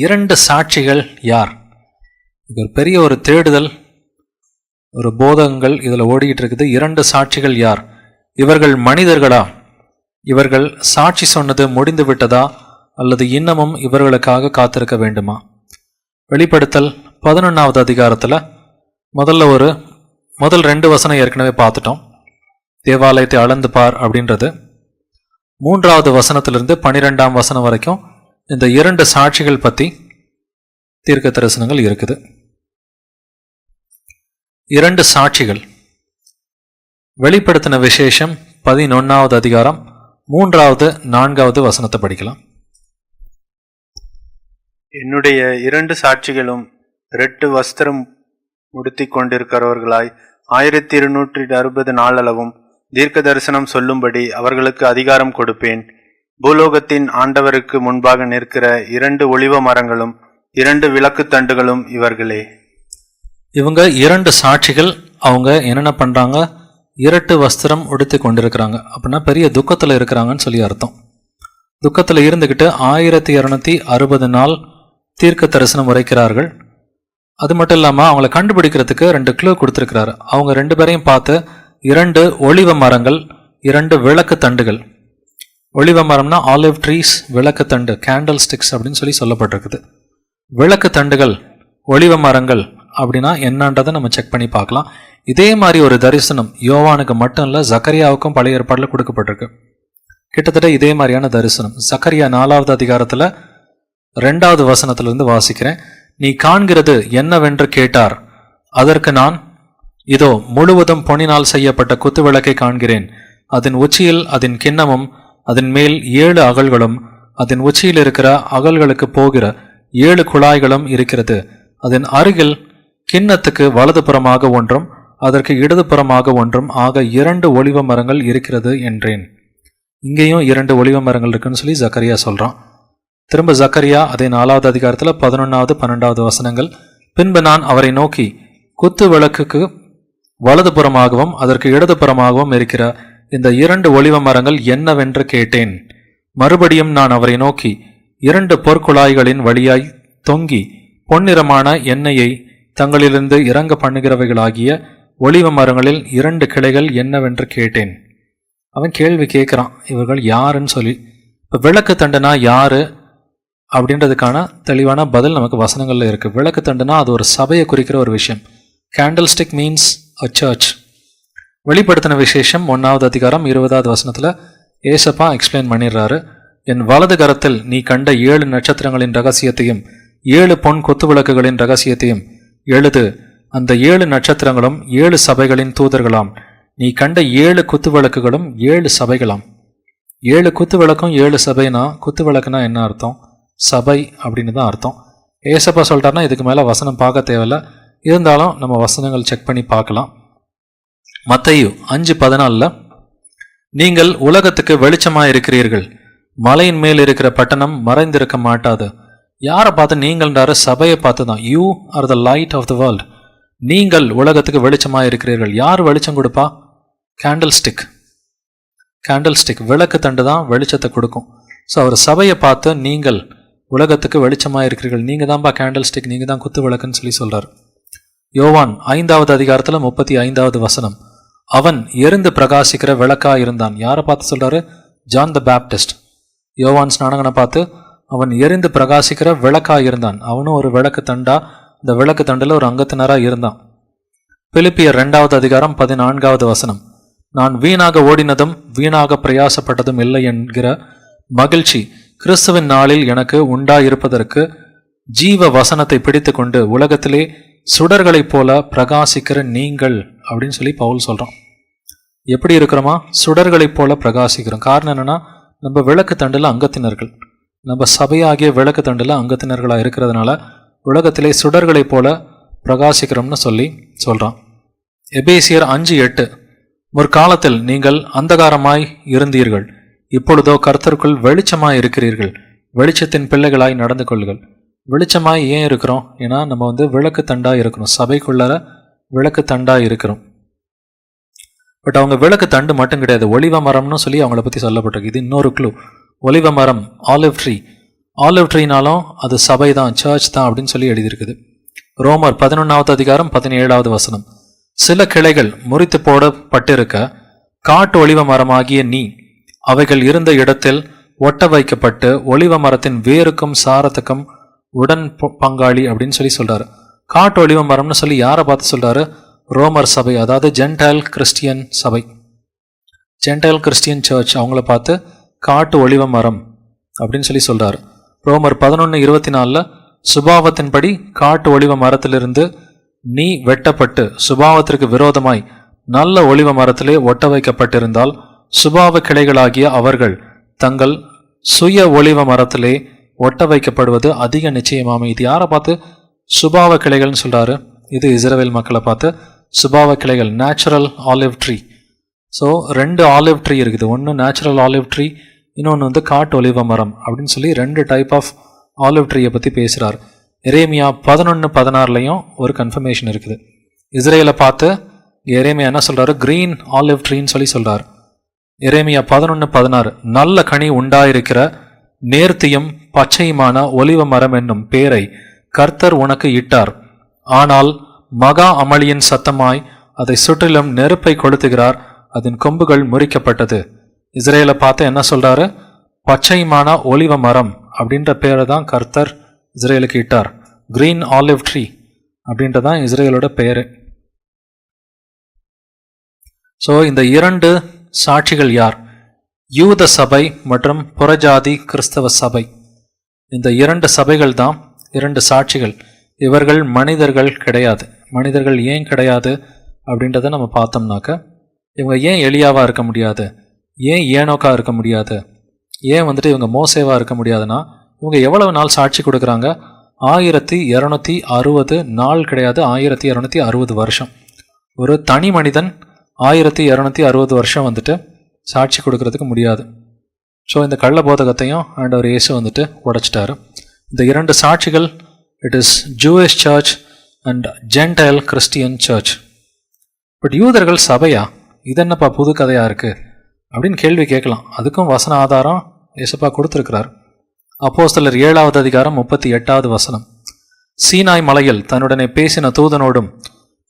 இரண்டு சாட்சிகள் யார்? இது ஒரு பெரிய ஒரு தேடுதல், ஒரு போதகங்கள் இதில் ஓடிக்கிட்டு இருக்குது. இரண்டு சாட்சிகள் யார்? இவர்கள் மனிதர்களா? இவர்கள் சாட்சி சொன்னது முடிந்து விட்டதா அல்லது இன்னமும் இவர்களுக்காக காத்திருக்க வேண்டுமா? வெளிப்படுத்தல் 11வது அதிகாரத்தில் முதல் 2 வசனம் ஏற்கனவே பார்த்துட்டோம். தேவாலயத்தை அளந்து பார் அப்படின்றது. 3வது வசனத்திலிருந்து 12ஆம் வசனம் வரைக்கும் இந்த இரண்டு சாட்சிகள் பற்றி தீர்க்க தரிசனங்கள் இருக்குது. இரண்டு சாட்சிகள் வெளிப்படுத்தின விசேஷம் 11வது அதிகாரம் 3வது 4வது வசனத்தை படிக்கலாம். என்னுடைய 2 சாட்சிகளும் 2 வஸ்திரம் உடுத்திக் கொண்டிருக்கிறவர்களாய் 1260 நாளளவும் தீர்க்க தரிசனம் சொல்லும்படி அவர்களுக்கு அதிகாரம் கொடுப்பேன். பூலோகத்தின் ஆண்டவருக்கு முன்பாக நிற்கிற 2 ஒலிவ மரங்களும் 2 விளக்கு தண்டுகளும் இவர்களே. இவங்க 2 சாட்சிகள். அவங்க என்னென்ன பண்றாங்க? 2 வஸ்திரம் உடுத்தி கொண்டிருக்கிறாங்க. அப்படின்னா பெரிய துக்கத்தில் இருக்கிறாங்கன்னு சொல்லி அர்த்தம். துக்கத்தில் இருந்துக்கிட்டு 1260 நாள் தீர்க்க தரிசனம் உரைக்கிறார்கள். அது மட்டும் இல்லாமல் அவங்கள கண்டுபிடிக்கிறதுக்கு 2 க்ளூ கொடுத்துருக்கிறாரு. அவங்க 2 பேரையும் பார்த்து 2 ஒலிவ மரங்கள், 2 விளக்கு தண்டுகள். ஒலிவ மரம்னா ஆலிவ் ட்ரீஸ், விளக்கு தண்டு கேண்டல் ஸ்டிக்ஸ் அப்படின்னு சொல்லி சொல்லப்பட்டிருக்குது. விளக்கு தண்டுகள், ஒலிவ மரங்கள் அப்படின்னா என்னன்றதை நம்ம செக் பண்ணி பார்க்கலாம். இதே மாதிரி ஒரு தரிசனம் யோவானுக்கு மட்டும் இல்லை, ஜக்கரியாவுக்கும் பழைய ஏற்பாட்டில் கொடுக்கப்பட்டிருக்கு. கிட்டத்தட்ட இதே மாதிரியான தரிசனம் ஜக்கரியா 4வது அதிகாரத்தில் 2வது வசனத்திலிருந்து வாசிக்கிறேன். நீ காண்கிறது என்னவென்று கேட்டார். அதற்கு நான், இதோ முழுவதும் பொன்னினால் செய்யப்பட்ட குத்து விளக்கை காண்கிறேன். அதன் உச்சியில் அதன் கிண்ணமும் அதன் மேல் 7 அகல்களும் அதன் உச்சியில் இருக்கிற அகல்களுக்கு போகிற 7 குழாய்களும் இருக்கிறது. அதன் அருகில் கிண்ணத்துக்கு வலதுபுறமாக ஒன்றும் அதற்கு இடதுபுறமாக ஒன்றும் ஆக 2 ஒலிவ மரங்கள் இருக்கிறது என்றேன். இங்கேயும் 2 ஒலிவ மரங்கள் இருக்குன்னு சொல்லி ஜக்கரியா சொல்றான். திரும்ப ஜக்கரியா அதே 4வது அதிகாரத்தில் 11வது 12வது வசனங்கள். பின்பு நான் அவரை நோக்கி, குத்து விளக்குக்கு வலதுபுறமாகவும் அதற்கு இடதுபுறமாகவும் இருக்கிற இந்த 2 ஒலிவ மரங்கள் என்னவென்று கேட்டேன். மறுபடியும் நான் அவரை நோக்கி, 2 பொற்குழாய்களின் வழியாய் தொங்கி பொன்னிறமான எண்ணெயை தங்களிலிருந்து இறங்க பண்ணுகிறவைகளாகிய ஒலிவ மரங்களில் 2 கிளைகள் என்னவென்று கேட்டேன். அவன் கேள்வி கேட்குறான், இவர்கள் யாருன்னு சொல்லி. இப்போ விளக்கு தண்டுனா யாரு அப்படின்றதுக்கான தெளிவான பதில் நமக்கு வசனங்கள்ல இருக்கு. விளக்கு தண்டுனா அது ஒரு சபையை குறிக்கிற ஒரு விஷயம். கேண்டல் ஸ்டிக் மீன்ஸ் அ சர்ச். வெளிப்படுத்தின விசேஷம் 1வது அதிகாரம் 20வது வசனத்தில் ஏசப்பா எக்ஸ்பிளைன் பண்ணிடுறாரு. என் வலது கரத்தில் நீ கண்ட 7 நட்சத்திரங்களின் ரகசியத்தையும் 7 பொன் குத்து விளக்குகளின் ரகசியத்தையும் எழுது. அந்த 7 நட்சத்திரங்களும் 7 சபைகளின் தூதர்களாம். நீ கண்ட 7 குத்து விளக்குகளும் 7 சபைகளாம். 7 குத்து விளக்கும் 7 சபைனா, குத்து விளக்குனா என்ன அர்த்தம்? சபை அப்படின்னு தான் அர்த்தம். ஏசப்பா சொல்லிட்டாருன்னா இதுக்கு மேலே வசனம் பார்க்க தேவையில்லை. இருந்தாலும் நம்ம வசனங்கள் செக் பண்ணி பார்க்கலாம். மத்தேயு 5:14 நீங்கள் உலகத்துக்கு வெளிச்சமாக இருக்கிறீர்கள். மலையின் மேல் இருக்கிற பட்டணம் மறைந்திருக்க மாட்டாது. யாரை பார்த்து நீங்கள்ன்றாரு? சபையை பார்த்து தான். You are the light of the world. நீங்கள் உலகத்துக்கு வெளிச்சமாக இருக்கிறீர்கள். யார் வெளிச்சம் கொடுப்பா? Candle stick. கேண்டல் ஸ்டிக் விளக்கு தண்டு தான் வெளிச்சத்தை கொடுக்கும். ஸோ அவர் சபையை பார்த்து நீங்கள் உலகத்துக்கு வெளிச்சமாக இருக்கிறீர்கள், நீங்கள் தான்ப்பா கேண்டல் ஸ்டிக், நீங்கள் தான் குத்து விளக்குன்னு சொல்லி சொல்கிறார். யோவான் 5வது அதிகாரத்தில் 35வது வசனம். அவன் எரிந்து பிரகாசிக்கிற விளக்கா இருந்தான். யாரை பார்த்து சொல்கிறாரு? ஜான் த பேப்டிஸ்ட். யோவான் ஸ்நானகனை பார்த்து அவன் எரிந்து பிரகாசிக்கிற விளக்கா இருந்தான். அவனும் ஒரு விளக்கு தண்டா, இந்த விளக்கு தண்டில் ஒரு அங்கத்தினராக இருந்தான். பிலிப்பியர் 2வது அதிகாரம் 14வது வசனம். நான் வீணாக ஓடினதும் வீணாக பிரயாசப்பட்டதும் இல்லை என்கிற மகிழ்ச்சி கிறிஸ்துவின் நாளில் எனக்கு உண்டாயிருப்பதற்கு ஜீவ வசனத்தை பிடித்து கொண்டு உலகத்திலே சுடர்களைப் போல பிரகாசிக்கிற நீங்கள் அப்படின்னு சொல்லி பவுல் சொல்றான். எப்படி இருக்கிறோமா? சுடர்களைப் போல பிரகாசிக்கிறோம். காரணம் என்னன்னா, நம்ம விளக்கு தண்டில் அங்கத்தினர்கள், நம்ம சபையாகிய விளக்கு தண்டில் அங்கத்தினர்களாக இருக்கிறதுனால உலகத்திலே சுடர்களைப் போல பிரகாசிக்கிறோம்னு சொல்லி சொல்றான். எபேசியர் 5:8 முற்காலத்தில் நீங்கள் அந்தகாரமாய் இருந்தீர்கள், இப்பொழுதோ கர்த்தருக்குள் வெளிச்சமாய் இருக்கிறீர்கள். வெளிச்சத்தின் பிள்ளைகளாய் நடந்து கொள்ளுங்கள். வெளிச்சமாய் ஏன் இருக்கிறோம்? ஏன்னா நம்ம விளக்கு தண்டா இருக்கிறோம். சபைக்குள்ளார விளக்கு தண்டா இருக்கிறோம். பட் அவங்க விளக்கு தண்டு மட்டும் கிடையாது, ஒலிவ மரம்னு சொல்லி அவங்கள பற்றி சொல்லப்பட்டிருக்கு. இது இன்னொரு க்ளூ. ஒலிவ மரம், ஆலிவ் ட்ரீ. ஆலிவ் ட்ரீனாலும் அது சபை தான், சர்ச் தான் அப்படின்னு சொல்லி எழுதியிருக்குது. ரோமர் 11வது அதிகாரம் 17வது வசனம். சில கிளைகள் முறித்து போடப்பட்டிருக்க காட்டு ஒலிவ மரமாகிய நீ அவைகள் இருந்த இடத்தில் ஒட்ட வைக்கப்பட்டு ஒலிவ மரத்தின் வேருக்கும் சாரத்துக்கும் உடன் பங்காளி அப்படின்னு சொல்லி சொல்றாரு. காட்டு ஒலிவ மரம்னு சொல்லி யாரை பார்த்து சொல்றாரு? ரோமர் சபை, அதாவது ஜென்டைல் கிறிஸ்டியன் சபை, ஜென்டைல் கிறிஸ்டியன் சர்ச், அவங்கள பார்த்து காட்டு ஒலிவ மரம் அப்படின்னு சொல்லி சொல்றாரு. ரோமர் 11:24 சுபாவத்தின்படி காட்டு ஒலிவ மரத்திலிருந்து நீ வெட்டப்பட்டு சுபாவத்திற்கு விரோதமாய் நல்ல ஒலிவ மரத்திலே ஒட்ட வைக்கப்பட்டிருந்தால் சுபாவ கிளைகளாகிய அவர்கள் தங்கள் சுய ஒலிவ மரத்திலே ஒட்ட வைக்கப்படுவது அதிக நிச்சயமாமே. இது யாரை பார்த்து சுபாவ கிளைகள்னு சொல்றாரு? இது இஸ்ரவேல் மக்களை பார்த்து சுபாவ கிளைகள், natural olive tree. So 2 olive tree இருக்குது. ஒன்று நேச்சுரல் ஆலிவ் ட்ரீ, இன்னொன்று வந்து காட்டு ஒலிவ மரம் அப்படின்னு சொல்லி 2 டைப் ஆஃப் ஆலிவ் ட்ரீயை பற்றி பேசுகிறார். எரேமியா 11:16 ஒரு கன்ஃபர்மேஷன் இருக்குது. இஸ்ரேலை பார்த்து எரேமியா என்ன சொல்கிறாரு? கிரீன் ஆலிவ் ட்ரீன்னு சொல்லி சொல்கிறார். எரேமியா 11:16 நல்ல கனி உண்டாயிருக்கிற நேர்த்தியும் பச்சையுமான ஒலிவ மரம் என்னும் பேரை கர்த்தர் உனக்கு இட்டார். ஆனால் மகா அமளியின் சத்தமாய் அதை சுற்றிலும் நெருப்பை கொளுத்துகிறார், அதன் கொம்புகள் முறிக்கப்பட்டது. இஸ்ரேலை பார்த்து என்ன சொல்றாரு? பச்சைமான ஒலிவ மரம் அப்படின்ற பேரை தான் கர்த்தர் இஸ்ரேலுக்கு இட்டார். கிரீன் ஆலிவ் ட்ரீ அப்படின்றதான் இஸ்ரேலோட பேரு. ஸோ இந்த 2 சாட்சிகள் யார்? யூத சபை மற்றும் புறஜாதி கிறிஸ்தவ சபை. இந்த 2 சபைகள் தான் 2 சாட்சிகள். இவர்கள் மனிதர்கள் கிடையாது. மனிதர்கள் ஏன் கிடையாது அப்படின்றத நம்ம பார்த்தோம்னாக்க, இவங்க ஏன் எலியாவா இருக்க முடியாது, ஏன் ஏனோக்கா இருக்க முடியாது, ஏன் வந்துட்டு இவங்க மோசேவா இருக்க முடியாதுன்னா, இவங்க எவ்வளவு நாள் சாட்சி கொடுக்குறாங்க? 1260 நாள் கிடையாது, 1260 வருஷம். ஒரு தனி மனிதன் 1260 வருஷம் வந்துட்டு சாட்சி கொடுக்கறதுக்கு முடியாது. ஸோ இந்த கள்ள போதகத்தையும் ஆண்டவர் இயேசு வந்துட்டு உடைச்சிட்டாரு. இந்த 2 சாட்சிகள், it is Jewish church and gentile Christian church. But யூதர்கள் சபையா? இது என்னப்பா புது கதையா இருக்கு அப்படின்னு கேள்வி கேட்கலாம். அதுக்கும் வசன ஆதாரம் இயேசுப்பா கொடுத்துருக்கிறார். அப்போஸ்தலர் 7வது அதிகாரம் 38வது வசனம். சீனாய் மலையில் தன்னுடனே பேசின தூதனோடும்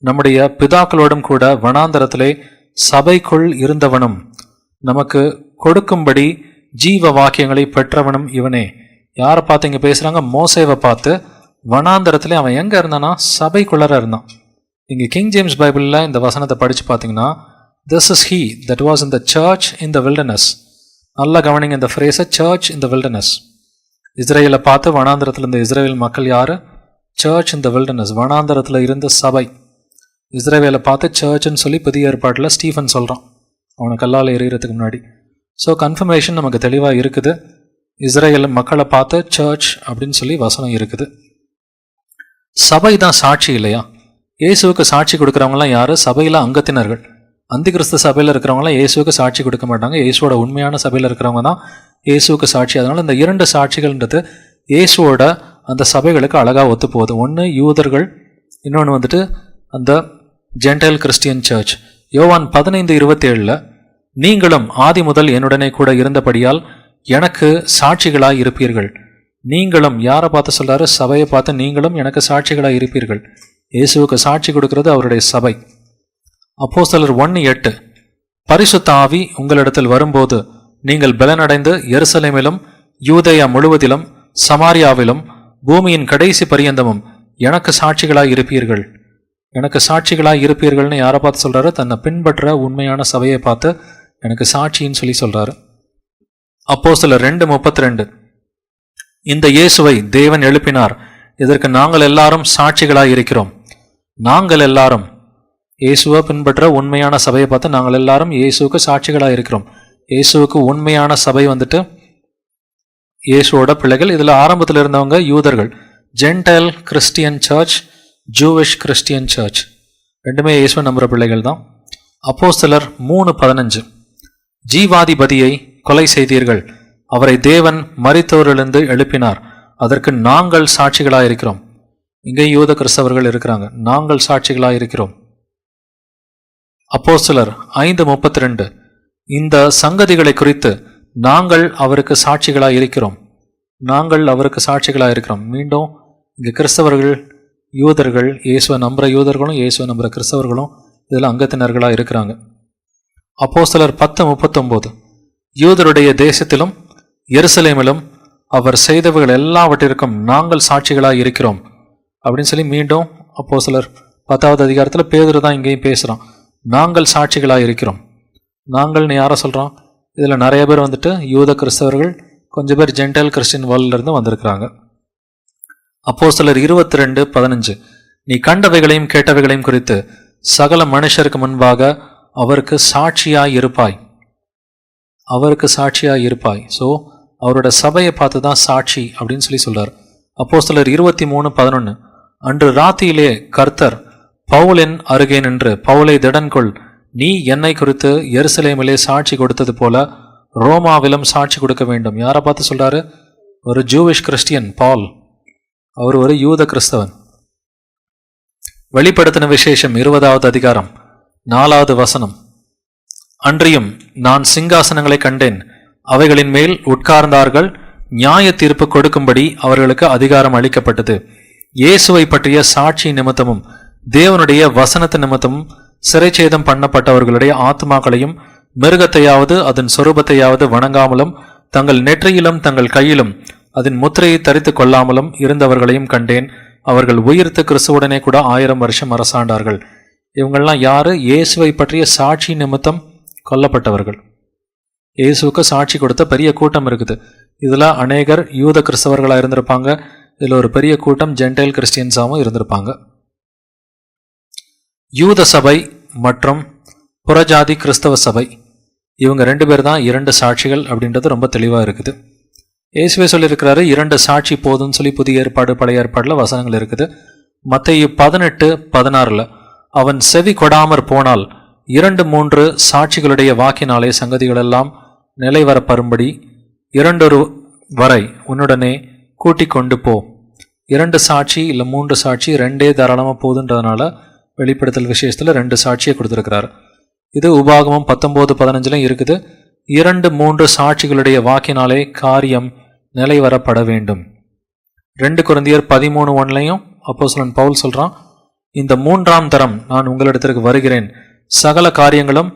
நம்முடைய பிதாக்களோடும் கூட வனாந்தரத்திலே சபைக்குள் இருந்தவனும் நமக்கு கொடுக்கும்படி ஜீவ வாக்கியங்களை பெற்றவனும் இவனே. யாரை பார்த்து இங்கே பேசுகிறாங்க? மோசேவை பார்த்து. வனாந்தரத்திலே அவன் எங்கே இருந்தானா? சபைக்குள்ளர இருந்தான். இங்கே கிங் ஜேம்ஸ் பைபிளில் இந்த வசனத்தை படித்து பார்த்தீங்கன்னா, this is he that was in the church in the wilderness. நல்லா கவனிங்க இந்த ஃப்ரேஸை, சர்ச் இன் த வில்டர்னஸ். இஸ்ரேலை பார்த்து வனாந்தரத்தில் இருந்த இஸ்ரேல் மக்கள் யார்? சர்ச் இன் த வில்டர்னஸ், வனாந்தரத்தில் இருந்த சபை. இஸ்ரேலை பார்த்து சர்ச்னு சொல்லி புதிய ஏற்பாட்டில் ஸ்டீஃபன் சொல்கிறான், அவனை கல்லால் எறிகிறதுக்கு முன்னாடி. ஸோ கன்ஃபர்மேஷன் நமக்கு தெளிவாக இருக்குது. இஸ்ரேல் மக்களை பார்த்து சர்ச் அப்படின்னு சொல்லி வசனம் இருக்குது. சபை தான் சாட்சி இல்லையா? இயேசுவுக்கு சாட்சி கொடுக்குறவங்களாம் யார்? சபையில் அங்கத்தினர்கள். அந்தி கிறிஸ்து சபையில் இருக்கிறவங்களாம் இயேசுவுக்கு சாட்சி கொடுக்க மாட்டாங்க. இயேசுவோட உண்மையான சபையில் இருக்கிறவங்க தான் இயேசுவுக்கு சாட்சி. அதனால் இந்த 2 சாட்சிகள்ன்றது இயேசுவோட அந்த சபைகளுக்கு அழகாக ஒத்து போகுது. ஒன்று யூதர்கள், இன்னொன்று வந்துட்டு அந்த ஜென்டைல் கிறிஸ்டியன் சர்ச். யோவான் 15:27 நீங்களும் ஆதி முதல் என்னுடனே கூட இருந்தபடியால் எனக்கு சாட்சிகளாய் இருப்பீர்கள். நீங்களும் யாரை பார்த்து சொல்றாரு? சபையை பார்த்து நீங்களும் எனக்கு சாட்சிகளாய் இருப்பீர்கள். இயேசுவுக்கு சாட்சி கொடுக்கிறது அவருடைய சபை. அப்போஸ்தலர் 1:8 பரிசுத்த ஆவி உங்களிடத்தில் வரும்போது நீங்கள் பலனடைந்து எருசலேமிலும் யூதேயா முழுவதிலும் சமாரியாவிலும் பூமியின் கடைசி பரியந்தமும் எனக்கு சாட்சிகளாய் இருப்பீர்கள். எனக்கு சாட்சிகளாய் இருப்பீர்கள்னு யாரை பார்த்து சொல்றாரு? தன்னை பின்பற்ற உண்மையான சபையை பார்த்து எனக்கு சாட்சின்னு சொல்லி சொல்றாரு. அப்போஸ்தலர் 2:32 இந்த இயேசுவை தேவன் எழுப்பினார், இதற்கு நாங்கள் எல்லாரும் சாட்சிகளாய் இருக்கிறோம். நாங்கள் எல்லாரும் இயேசுவை பின்பற்ற உண்மையான சபையை பார்த்து நாங்கள் எல்லாரும் இயேசுவுக்கு சாட்சிகளாக இருக்கிறோம். இயேசுவுக்கு உண்மையான சபை வந்துட்டு இயேசுவோட பிள்ளைகள். இதில் ஆரம்பத்தில் இருந்தவங்க யூதர்கள், gentile Christian church, Jewish Christian church, ரெண்டுமே இயேசுவை நம்புகிற பிள்ளைகள் தான். அப்போஸ்தலர் 3:15 ஜீவாதிபதியை கொலை செய்தீர்கள், அவரை தேவன் மரித்தோரிலிருந்து எழுப்பினார், அதற்கு நாங்கள் சாட்சிகளாக இருக்கிறோம். இங்கே யூத கிறிஸ்தவர்கள் இருக்கிறாங்க, நாங்கள் சாட்சிகளாக இருக்கிறோம். அப்போஸ்தலர் 5:32 இந்த சங்கதிகளை குறித்து நாங்கள் அவருக்கு சாட்சிகளாக இருக்கிறோம். நாங்கள் அவருக்கு சாட்சிகளாக இருக்கிறோம். மீண்டும் இங்கே கிறிஸ்தவர்கள், யூதர்கள், இயேசுவை நம்புகிற யூதர்களும் இயேசுவை நம்புகிற கிறிஸ்தவர்களும் இதில் அங்கத்தினர்களாக இருக்கிறாங்க. அப்போஸ்தலர் 10:39 யூதருடைய தேசத்திலும் எருசலேமிலும் அவர் செய்தவர்கள் எல்லாவற்றிற்கும் நாங்கள் சாட்சிகளாக இருக்கிறோம் அப்படின்னு சொல்லி மீண்டும் அப்போஸ்தலர் 10வது அதிகாரத்தில் பேதுரு தான் இங்கேயும் பேசுகிறான். நாங்கள் சாட்சிகளாக இருக்கிறோம். நாங்கள்னு யாரை சொல்கிறோம்? இதில் நிறைய பேர் வந்துட்டு யூத கிறிஸ்தவர்கள், கொஞ்சம் பேர் ஜென்டைல் கிறிஸ்டின் வேர்ல்ட்லேருந்து வந்திருக்கிறாங்க. அப்போஸ்தலர் 22:15 நீ கண்டவைகளையும் கேட்டவைகளையும் குறித்து சகல மனுஷருக்கு முன்பாக அவருக்கு சாட்சியாய் இருப்பாய். அவருக்கு சாட்சியாய் இருப்பாய். ஸோ அவரோட சபையை பார்த்து தான் சாட்சி அப்படின்னு சொல்லி சொல்றார். அப்போஸ்தலர் 23:11 அன்று ராத்தியிலே கர்த்தர் பவுலின் அருகே நின்று, பவுலை திடன்கொள், நீ என்னை குறித்து எருசலேமிலே சாட்சி கொடுத்தது போல ரோமாவிலும் சாட்சி கொடுக்க வேண்டும். யாரை பார்த்து சொல்றாரு? ஒரு ஜூவிஷ் கிறிஸ்டியன் பால். அவர் ஒரு யூத கிறிஸ்தவன். வெளிப்படுத்தின விசேஷம் 20வது அதிகாரம் 4வது வசனம். அன்றியும் நான் சிங்காசனங்களை கண்டேன், அவைகளின் மேல் உட்கார்ந்தார்கள், நியாய தீர்ப்பு கொடுக்கும்படி அவர்களுக்கு அதிகாரம் அளிக்கப்பட்டது. இயேசுவை பற்றிய சாட்சி நிமித்தமும் தேவனுடைய வசனத்து நிமித்தமும் சிறைச்சேதம் பண்ணப்பட்டவர்களுடைய ஆத்மாக்களையும் மிருகத்தையாவது அதன் சொரூபத்தையாவது வணங்காமலும் தங்கள் நெற்றியிலும் தங்கள் கையிலும் அதன் முத்திரையை தரித்து கொள்ளாமலும் இருந்தவர்களையும் கண்டேன். அவர்கள் உயிர்த்து கிறிஸ்துவுடனே கூட 1000 வருஷம் அரசாண்டார்கள். இவங்கெல்லாம் யாரு? இயேசுவை பற்றிய சாட்சி நிமித்தம் கொல்லப்பட்டவர்கள். இயேசுவுக்கு சாட்சி கொடுத்த பெரிய கூட்டம் இருக்குது. இதில் அநேகர் யூத கிறிஸ்தவர்களாக இருந்திருப்பாங்க. இதில் ஒரு பெரிய கூட்டம் ஜென்டைல் கிறிஸ்டியன்ஸாகவும் இருந்திருப்பாங்க. யூத சபை மற்றும் புறஜாதி கிறிஸ்தவ சபை, இவங்க 2 பேர் தான் 2 சாட்சிகள் அப்படின்றது ரொம்ப தெளிவாக இருக்குது. இயேசுவே சொல்லியிருக்கிறாரு 2 சாட்சி போதும்னு சொல்லி புதிய ஏற்பாடு பழைய ஏற்பாடில் வசனங்கள் இருக்குது. மத்தேயு 18:16 அவன் செவி கொடாமற் போனால் 2-3 சாட்சிகளுடைய வாக்கினாலே சங்கதிகளெல்லாம் நிலைவரப்பரும்படி 2 வரை உன்னுடனே கூட்டிக் கொண்டு போ. 2 சாட்சி இல்லை 3 சாட்சி 2 தாராளமாக போதுன்றதுனால வெளிப்படுத்தல் விசேஷத்தில் 2 சாட்சியை கொடுத்துருக்கிறார். இது உபாகமம் 19:15 இருக்குது. 2-3 சாட்சிகளுடைய வாக்கினாலே காரியம் நிலைவரப்பட வேண்டும். 2 கொரிந்தியர் 13:1 அப்போஸ்தலன் பவுல் சொல்றான், இந்த 3ஆம் தரம் நான் உங்களிடத்திற்கு வருகிறேன், சகல காரியங்களும்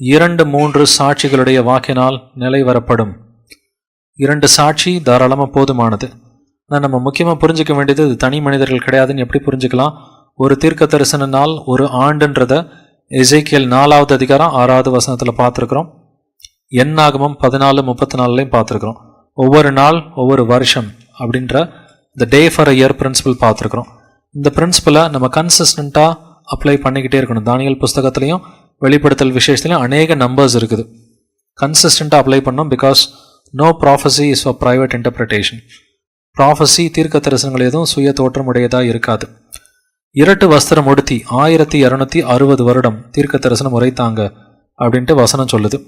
2-3 சாட்சிகளுடைய வாக்கினால் நிலைவரப்படும். 2 சாட்சி தாராளமாக போதுமானது. ஆனால் நம்ம முக்கியமாக புரிஞ்சுக்க வேண்டியது இது தனி மனிதர்கள் கிடையாதுன்னு எப்படி புரிஞ்சுக்கலாம்? ஒரு தீர்க்க தரிசன நாள், ஒரு ஆண்டுன்றத எசேக்கியேல் 4வது அதிகாரம் 6வது வசனத்தில் பார்த்துருக்குறோம். என்னாகமம் 14:34 பார்த்துருக்குறோம். ஒவ்வொரு நாள் ஒவ்வொரு வருஷம் அப்படின்ற இந்த day for a year principle பார்த்துருக்குறோம். இந்த பிரின்சிபலை நம்ம கன்சிஸ்டண்ட்டாக அப்ளை பண்ணிக்கிட்டே இருக்கணும். தானியேல் புஸ்தகத்திலையும் வெளிப்படுத்தல் விசேஷத்துலையும் அநேக நம்பர்ஸ் இருக்குது. கன்சிஸ்டண்ட்டாக அப்ளை பண்ணோம். Because no prophecy is for private interpretation. Prophecy தீர்க்க தரிசனங்கள் எதுவும் சுய தோற்றம் உடையதாக இருக்காது. 2 வஸ்திரம் உடுத்தி 1260 வருடம் தீர்க்க தரிசனம் உரைத்தாங்க அப்படின்ட்டு வசனம் சொல்லுது.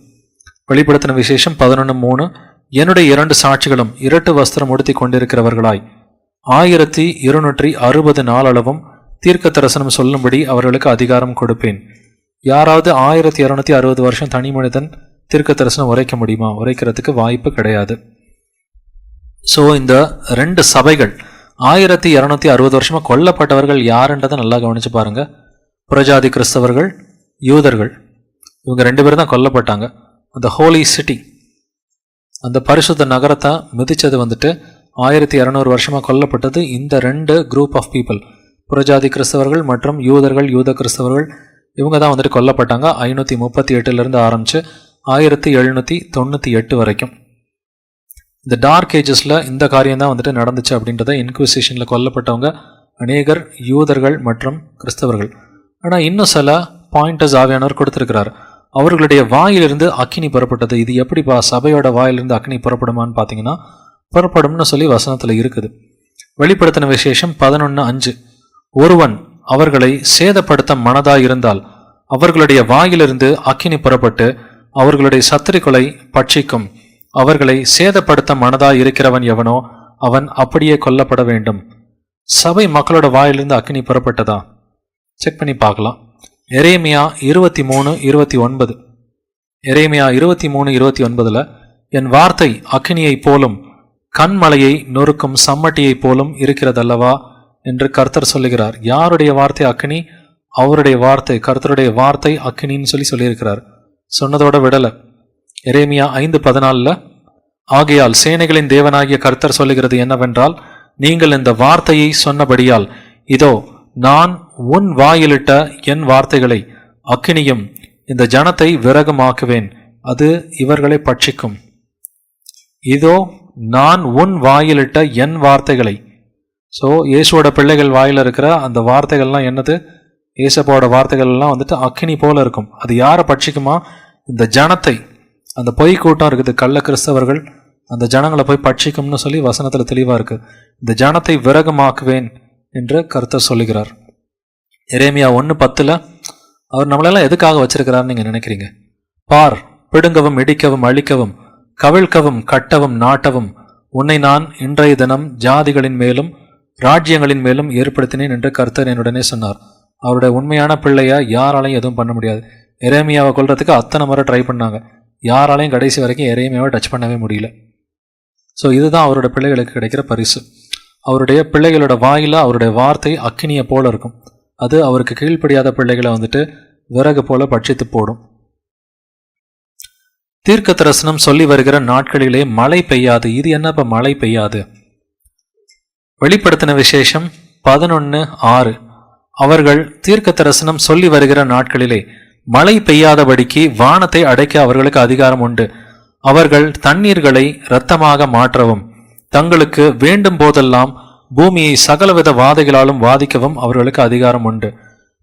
வெளிப்படுத்தின விசேஷம் 11:3 என்னுடைய 2 சாட்சிகளும் 2 வஸ்திரம் உடுத்தி கொண்டிருக்கிறவர்களாய் 1260 நாளளவும் தீர்க்க தரிசனம் சொல்லும்படி அவர்களுக்கு அதிகாரம் கொடுப்பேன். யாராவது 1260 வருஷம் தனி மனிதன் தீர்க்க தரிசனம் உரைக்க முடியுமா? உரைக்கிறதுக்கு வாய்ப்பு கிடையாது. ஸோ இந்த 2 சபைகள் 1260 வருஷமாக கொல்லப்பட்டவர்கள் யாருன்றதை நல்லா கவனிச்சு பாருங்க. புறஜாதி கிறிஸ்தவர்கள், யூதர்கள், இவங்க 2 பேரும் தான் கொல்லப்பட்டாங்க. அந்த ஹோலி சிட்டி, அந்த பரிசுத்த நகரத்தை மிதிச்சது வந்துட்டு 1200 வருஷமாக கொல்லப்பட்டது இந்த 2 குரூப் ஆஃப் பீப்புள். புறஜாதி கிறிஸ்தவர்கள் மற்றும் யூதர்கள், யூத கிறிஸ்தவர்கள், இவங்க தான் வந்துட்டு கொல்லப்பட்டாங்க. 538 ஆரம்பிச்சு 1798 வரைக்கும். இந்த டார்க் ஏஜஸில் இந்த காரியம் தான் வந்துட்டு நடந்துச்சு அப்படின்றத இன்குவிசிஷனில் கொல்லப்பட்டவங்க அநேகர் யூதர்கள் மற்றும் கிறிஸ்தவர்கள். ஆனால் இன்னும் சில பாயிண்டர்ஸ் ஆவியானவர் கொடுத்துருக்கிறார். அவர்களுடைய வாயிலிருந்து அக்கினி புறப்பட்டது. இது எப்படிப்பா சபையோட வாயிலிருந்து அக்கினி புறப்படுமான்னு பார்த்தீங்கன்னா புறப்படும்னு சொல்லி வசனத்தில் இருக்குது. வெளிப்படுத்தின விசேஷம் 11:5 ஒருவன் அவர்களை சேதப்படுத்த மனதாய் இருந்தால் அவர்களுடைய வாயிலிருந்து அக்கினி புறப்பட்டு அவர்களுடைய சத்துருக்களை பட்சிக்கும். அவர்களை சேதப்படுத்த மனதாய் இருக்கிறவன் எவனோ அவன் அப்படியே கொல்லப்பட வேண்டும். சபை மக்களோட வாயிலிருந்து அக்கினி புறப்பட்டதா? செக் பண்ணி பார்க்கலாம். எரேமியா 23:29 எரேமியா 23:29 என் வார்த்தை அக்கினியை போலும் கண்மலையை நொறுக்கும் சம்மட்டியைப் போலும் இருக்கிறதல்லவா என்று கர்த்தர் சொல்லுகிறார். யாருடைய வார்த்தை அக்கினி? அவருடைய வார்த்தை, கர்த்தருடைய வார்த்தை அக்கினின்னு சொல்லியிருக்கிறார். சொன்னதோட விடல. எரேமியா 5:14 ஆகையால் சேனைகளின் தேவனாகிய கர்த்தர் சொல்லுகிறது என்னவென்றால், நீங்கள் இந்த வார்த்தையை சொன்னபடியால் இதோ நான் உன் வாயிலிட்ட என் வார்த்தைகளை அக்கினியும் இந்த ஜனத்தை விறகுமாக்குவேன், அது இவர்களை பட்சிக்கும். இதோ நான் உன் வாயிலிட்ட என் வார்த்தைகளை. ஸோ இயேசுவோட பிள்ளைகள் வாயில் இருக்கிற அந்த வார்த்தைகள்லாம் என்னது? ஏசப்பாவோட வார்த்தைகள் எல்லாம் வந்துட்டு அக்கினி போல இருக்கும். அது யாரை பட்சிக்குமா? இந்த ஜனத்தை. அந்த பொய் கூட்டம் இருக்குது, கள்ள கிறிஸ்தவர்கள், அந்த ஜனங்களை போய் பட்சிக்கும்னு சொல்லி வசனத்தில் தெளிவாக இருக்கு. இந்த ஜனத்தை விறகுமாக்குவேன் என்று கர்த்தர் சொல்லுகிறார். எரேமியா 1:10 அவர் நம்மளெல்லாம் எதுக்காக வச்சிருக்கிறார்னு நீங்கள் நினைக்கிறீங்க? பார், பிடுங்கவும் இடிக்கவும் அழிக்கவும் கவிழ்க்கவும் கட்டவும் நாட்டவும் உன்னை நான் இன்றைய தினம் ஜாதிகளின் மேலும் ராஜ்யங்களின் மேலும் ஏற்படுத்தினேன் என்று கர்த்தர் என்னுடனே சொன்னார். அவருடைய உண்மையான பிள்ளையா யாராலையும் எதுவும் பண்ண முடியாது. எரேமியாவை கொல்றதுக்கு அத்தனை முறை ட்ரை பண்ணாங்க, யாராலையும் கடைசி வரைக்கும் எரேமியாவை டச் பண்ணவே முடியல. ஸோ இதுதான் அவரோட பிள்ளைகளுக்கு கிடைக்கிற பரிசு. அவருடைய பிள்ளைகளோட வாயில அவருடைய வார்த்தை அக்கினியை போல இருக்கும். அது அவருக்கு கீழ்ப்படியாத பிள்ளைகளை வந்துட்டு விறகு போல பட்சித்து போடும். தீர்க்க தரிசனம் சொல்லி வருகிற நாட்களிலே மழை பெய்யாது. இது என்னப்ப மழை பெய்யாது? வெளிப்படுத்தின விசேஷம் 11:6 அவர்கள் தீர்க்க தரிசனம் சொல்லி வருகிற நாட்களிலே மழை பெய்யாதபடிக்கு வானத்தை அடைக்க அவர்களுக்கு அதிகாரம் உண்டு. அவர்கள் தண்ணீர்களை இரத்தமாக மாற்றவும் தங்களுக்கு வேண்டும் போதெல்லாம் பூமியை சகலவித வாதைகளாலும் வாதிக்கவும் அவர்களுக்கு அதிகாரம் உண்டு.